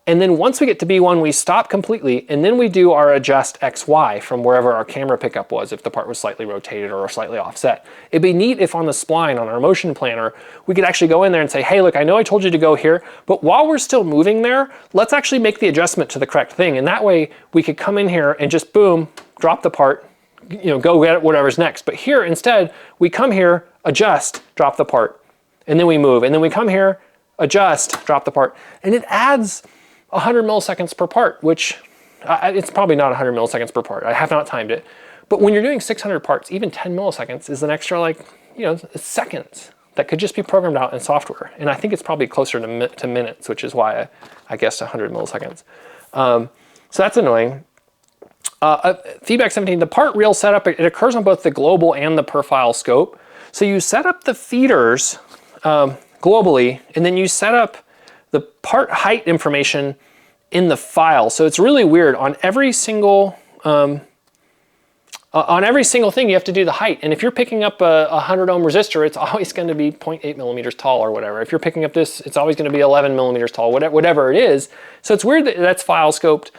and then once we get to B1, we stop completely, and then we do our adjust XY from wherever our camera pickup was, if the part was slightly rotated or slightly offset. It'd be neat if on the spline, on our motion planner, we could actually go in there and say, hey, look, I know I told you to go here, but while we're still moving there, let's actually make the adjustment to the correct thing. And that way we could come in here and just boom, drop the part, you know, go get whatever's next. But here, instead, we come here, adjust, drop the part, and then we move. And then we come here, adjust, drop the part, and it adds 100 milliseconds per part, which it's probably not 100 milliseconds per part. I have not timed it. But when you're doing 600 parts, even 10 milliseconds is an extra, like, you know, seconds that could just be programmed out in software. And I think it's probably closer to minutes, which is why I guessed 100 milliseconds. So that's annoying. Feedback 17, the part reel setup, it occurs on both the global and the per file scope. So you set up the feeders globally, and then you set up the part height information in the file. So it's really weird. On every single thing, you have to do the height. And if you're picking up a 100 ohm resistor, it's always going to be 0.8 millimeters tall or whatever. If you're picking up this, it's always going to be 11 millimeters tall, whatever it is. So it's weird that that's file scoped.